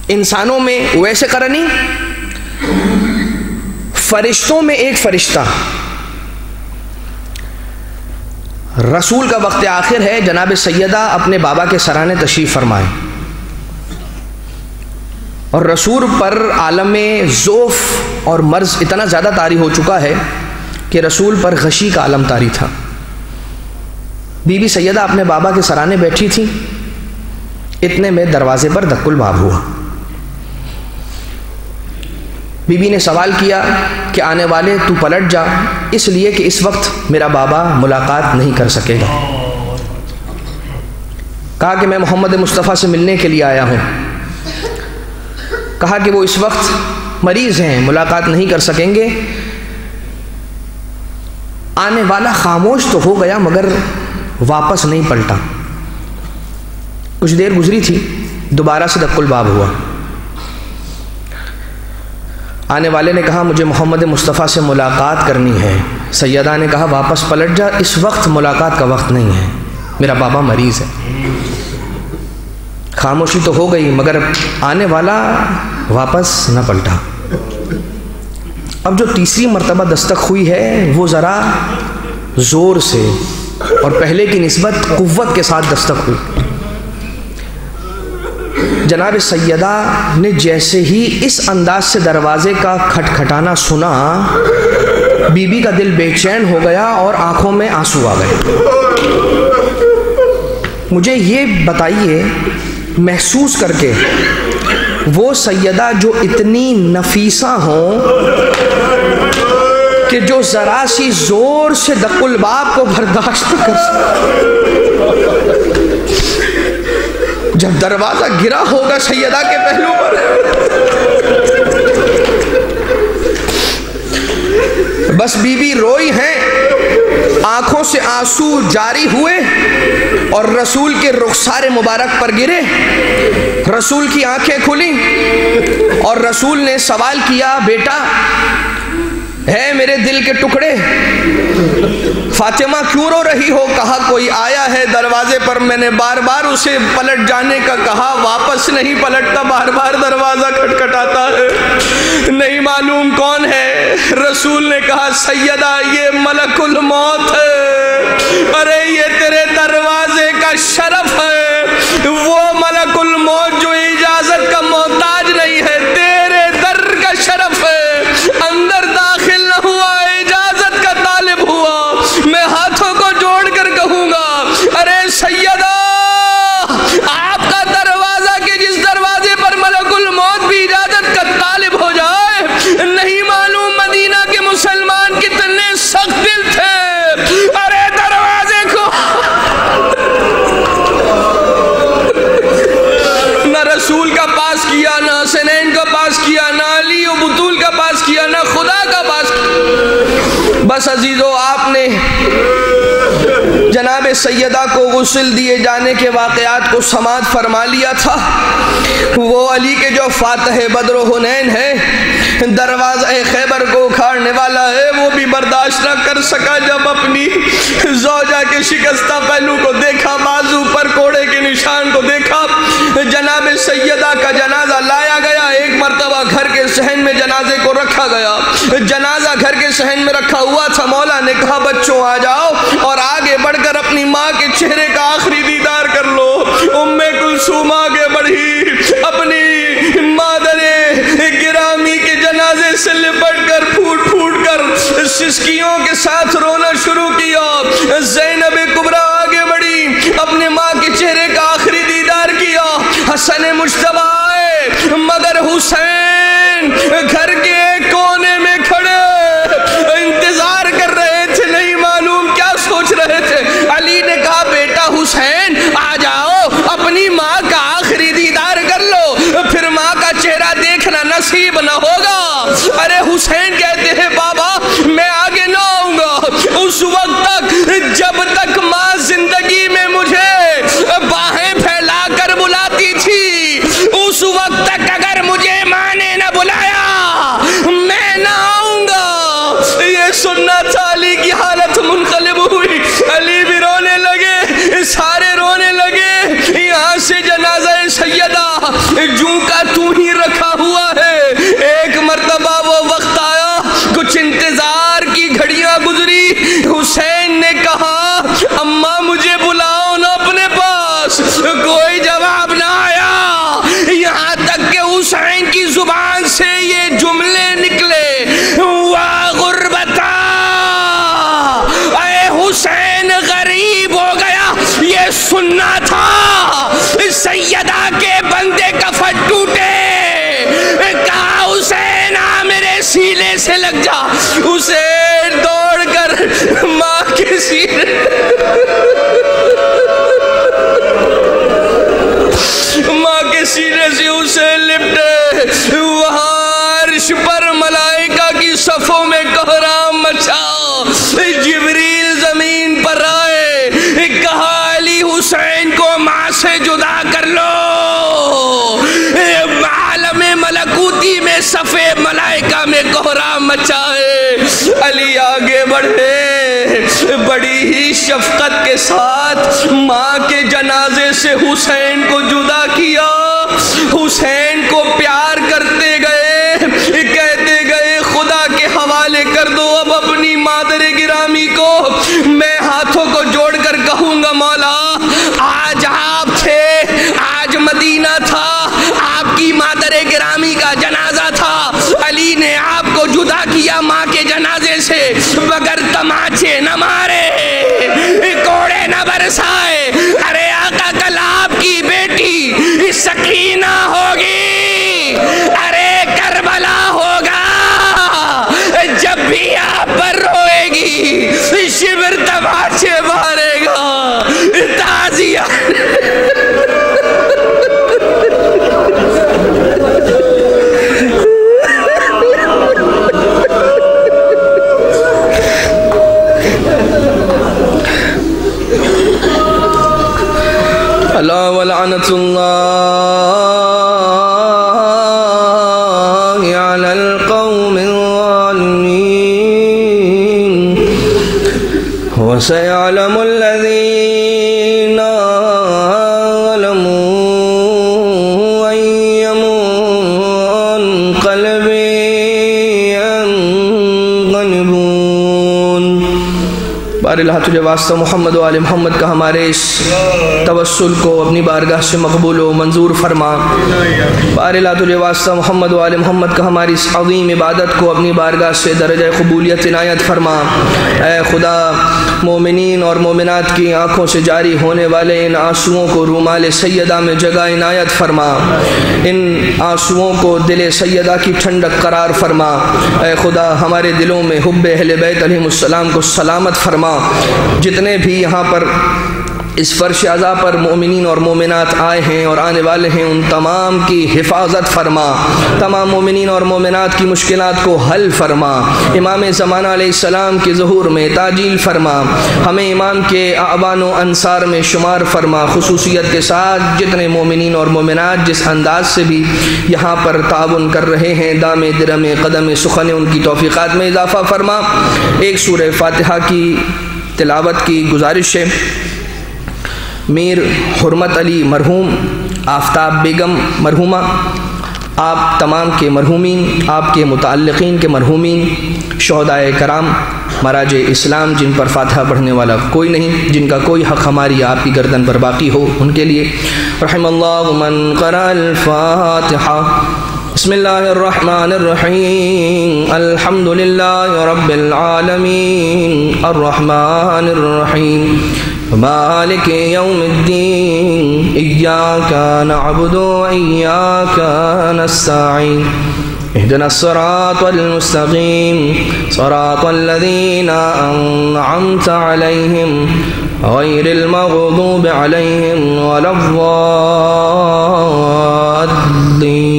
انسانوں میں اویس قرنی، فرشتوں میں ایک فرشتہ. رسول کا وقت آخر ہے، جناب سیدہ اپنے بابا کے سرانے تشریف فرمائے اور رسول پر عالم ذوف اور مرض اتنا زیادہ طاری ہو چکا ہے کہ رسول پر غشی کا عالم طاری تھا. بی بی سیدہ اپنے بابا کے سرانے بیٹھی تھی، اتنے میں دروازے پر دق الباب ہوا. بی بی نے سوال کیا کہ آنے والے تو پلٹ جا، اس لیے کہ اس وقت میرا بابا ملاقات نہیں کر سکے گا. کہا کہ میں محمد مصطفیٰ سے ملنے کے لیے آیا ہوں. کہا کہ وہ اس وقت مریض ہیں، ملاقات نہیں کر سکیں گے. آنے والا خاموش تو ہو گیا مگر واپس نہیں پلٹا. کچھ دیر گزری تھی، دوبارہ سے دق الباب ہوا. آنے والے نے کہا مجھے محمد مصطفیٰ سے ملاقات کرنی ہے. سیدہ نے کہا واپس پلٹ جا، اس وقت ملاقات کا وقت نہیں ہے، میرا بابا مریض ہے. خاموشی تو ہو گئی مگر آنے والا واپس نہ پلٹا. اب جو تیسری مرتبہ دستک ہوئی ہے وہ ذرا زور سے اور پہلے کی نسبت قوت کے ساتھ دستک ہوئی. جناب سیدہ نے جیسے ہی اس انداز سے دروازے کا کھٹکھٹانا سنا، بی بی کا دل بے چین ہو گیا اور آنکھوں میں آنسو آ گئے. مجھے یہ بتائیے محسوس کر کے، وہ سیدہ جو اتنی نفیسہ ہوں کہ جو ذرا سی زور سے دق الباب کو برداشت کر سکتے، جب دروازہ گرا ہوگا سیدہ کے پہلو پر، بس بی بی روئی ہیں، آنکھوں سے آنسو جاری ہوئے اور رسول کے رخسار مبارک پر گرے. رسول کی آنکھیں کھلیں اور رسول نے سوال کیا بیٹا ہے میرے دل کے ٹکڑے، فاطمہ کیوں رو رہی ہو؟ کہا کوئی آیا ہے دروازے پر، میں نے بار بار اسے پلٹ جانے کا کہا، واپس نہیں پلٹتا، بار بار دروازہ کھٹکھٹاتا ہے، نہیں معلوم کون ہے. رسول نے کہا سیدہ یہ ملک الموت ہے. ارے یہ تیرے دروازے کا شرف ہے، وہ ملک الموت جو اجازت کا محتاج نہیں ہے، تیرے در کا شرف ہے. اندر داخل نہ ہوا، اجازت کا طالب ہوا. میں ہاتھوں کو جوڑ کر کہوں گا ارے سیدہ آپ کا دروازہ کہ جس دروازے پر ملک الموت بھی اجازت کا طالب ہو جائے، نہیں معلوم مدینہ کے مسلمان کتنے سخت دل تھے. ارے دروازے کو نہ رسول کا پاس کیا، نہ حسنین کا پاس کیا، نہ علی و بطول کا پاس کیا، نہ خدا کا پاس کیا. بس عزیزو آپ نے جناب سیدہ کو غسل دیے جانے کے واقعات کو سماعت فرما لیا تھا. وہ علی کے جو فاتح بدر و حنین ہے، دروازہ خیبر کو اکھاڑنے والا ہے، وہ بھی برداشت نہ کر سکا. جب اپنی زوجہ کے شکستہ پہلو کو دیکھا، بازو پر کوڑے کے نشان کو دیکھا، جناب سیدہ کا جنازہ لایا گیا. ایک مرتبہ گھر کے صحن میں جنازے کو رکھا گیا، جنازہ گھر کے صحن میں رکھا ہوا تھا، مولا نے کہا بچوں آ جاؤ اور آگے بڑھ کر اپنی ماں کے چہرے کا آخری دیدار کر لو۔ ام کلثوم آگے بڑھی، اپنی مادر گرامی کے جنازے سے لپٹ کر پھوٹ پھوٹ کر سسکیوں کے ساتھ رونا شروع کیا۔ زینب کبریٰ آگے بڑھی، اپنے ماں کے چہرے کا آخری دیدار کیا۔ حسن مجتبیٰ آئے مگر حسین گھر کے ایک کونے میں کھڑے انتظار کر رہے تھے، نہیں معلوم کیا سوچ رہے تھے۔ علی نے کہا بیٹا حسین آ جاؤ، اپنی ماں کا آخری دیدار کر لو، پھر ماں کا چہرہ دیکھنا نصیب نہ ہوگا۔ ارے حسین کہتے ہیں بابا میں آگے نہ آؤں گا، اس وقت تک جب تک ماں زندگی میں مجھے باہیں پھیلا کر بلاتی تھی، اس وقت تک اگر مجھے ماں نے نہ بلایا میں نہ آؤں گا۔ یہ سننا تھا، علی کی حالت منقلب ہوئی، علی بھی رونے لگے، سارے رونے لگے۔ یہاں سے جنازہ سیدہ جوں کا تو ہی رکھا ہوا ہے۔ ایک مرتبہ وہ وقت آیا، کچھ انتظار کی گھڑیاں گزری، حسین نے کہا اماں مجھے بلاؤ نا اپنے پاس، کوئی جواب نہ آیا، یہاں تک کہ حسین کی زبان سے یہ جملے نکلے، واہ غربتا، اے حسین غریب ہو گیا۔ یہ سننا تھا، سیدہ کے بندے کفن ٹوٹے، کہا حسین آ میرے سینے سے لگ جا۔ حسین دوڑ کر ماں کے سینے سے حسین لپٹے، وہاں عرش پر ملائکہ کی صفوں میں کوہرام مچا، جبریل زمین پر آئے، کہا علی حسین کو ماں سے جدا کر لو۔ عالم ملکوتی میں صفے ملائکہ میں کوہرام مچائے، علی آگے بڑھے، بڑی ہی شفقت کے ساتھ ماں کے جنازے سے حسین کو جدا کیا، حسین کو پیار کرتے گئے، کہتے گئے خدا کے حوالے کر دو اب اپنی مادر گرامی کو۔ میں ہاتھوں کو جوڑ کر کہوں گا مولا آج آپ تھے، آج مدینہ تھا، آپ کی مادر گرامی کا جنازہ تھا، علی نے آپ کو جدا کیا ماں کے جنازے سے، مگر تماچے نہ مارے، کوڑے نہ برسائے۔ ارے آقا کل آپ کی بیٹی سکینہ ہوگی، ارے کربلا ہوگا، جب بھی آپ پر روئے گی شبر تماچے مارے گا، تعزیہ۔ اللہ ولعنت اللہ علی القوم الظالمین، وسيعلم الذين ظلموا أي منقلب ينقلبون۔ بار اللہ تجھے واسطہ محمد و آل محمد کا ہمارے اس توسل کو اپنی بارگاہ سے مقبول و منظور فرما۔ بار اللہ تجھے واسطہ محمد و آل محمد کا ہماری اس عظیم عبادت کو اپنی بارگاہ سے درجہ قبولیت عنایت فرما۔ اے خدا مومنین اور مومنات کی آنکھوں سے جاری ہونے والے ان آنسوؤں کو رومال سیدہ میں جگہ عنایت فرما، ان آنسوؤں کو دل سیدہ کی ٹھنڈک قرار فرما۔ اے خدا ہمارے دلوں میں حب اہل بیت علیہ السلام کو سلامت فرما۔ جتنے بھی یہاں پر اس فرش عزا پر مومنین اور مومنات آئے ہیں اور آنے والے ہیں، ان تمام کی حفاظت فرما، تمام مومنین اور مومنات کی مشکلات کو حل فرما، امام زمانہ علیہ السلام کے ظہور میں تعجیل فرما، ہمیں امام کے اعوان و انصار میں شمار فرما۔ خصوصیت کے ساتھ جتنے مومنین اور مومنات جس انداز سے بھی یہاں پر تعاون کر رہے ہیں، دام درم قدم سخن، ان کی توفیقات میں اضافہ فرما۔ ایک سورہ فاتحہ کی تلاوت کی گزارش ہے۔ میر حرمت علی مرحوم، آفتاب بیگم مرحومہ، آپ تمام کے مرحومین، آپ کے متعلقین کے مرحومین، شہدائے کرام، مراج اسلام جن پر فاتحہ پڑھنے والا کوئی نہیں، جن کا کوئی حق ہماری آپ کی گردن پر باقی ہو، ان کے لیے رحم اللہ من قرأ الفاتحہ۔ بسم اللہ الرحمن الرحیم، الحمد للہ رب العالمین، الرحمن الرحیم، مالک یوم الدین، ایاک نعبد و ایاک نستعین، اهدنا الصراط المستقیم، صراط الذین انعمت علیہم غیر المغضوب علیہم ولا الضالین۔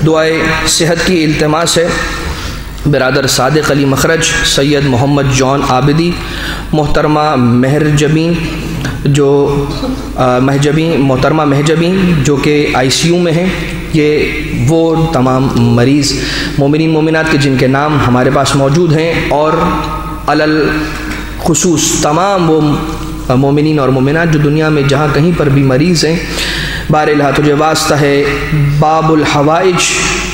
دعائے صحت کی التماس ہے۔ برادر صادق علی مخرج، سید محمد جون عابدی، محترمہ محترمہ مہجبین جو کہ ICU میں ہیں، یہ وہ تمام مریض مومنین مومنات کے جن کے نام ہمارے پاس موجود ہیں، اور علل خصوص تمام وہ مومنین اور مومنات جو دنیا میں جہاں کہیں پر بھی مریض ہیں، بارالہ تجھے واسطہ ہے باب الحوائج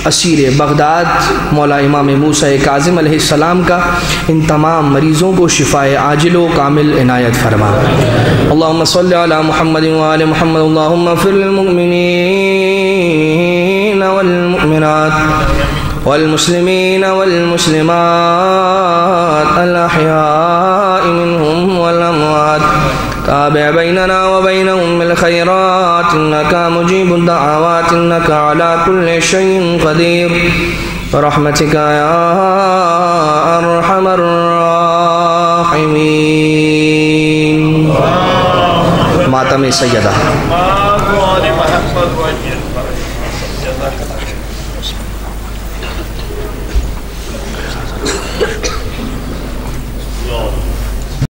اسیر بغداد مولا امام موسیٰ کاظم علیہ السلام کا، ان تمام مریضوں کو شفائے عاجل و کامل عنایت فرما۔ اللہم صلی علی محمد وآل محمد، اللہم اغفر للمؤمنین والمؤمنات والمسلمین والمسلمات الأحیاء منهم والأموات، تابع بيننا وبينهم بالخيرات إنك مجيب الدعوات إنك على كل شيء قدير برحمتك يا أرحم الراحمين۔ ماتم سیدہ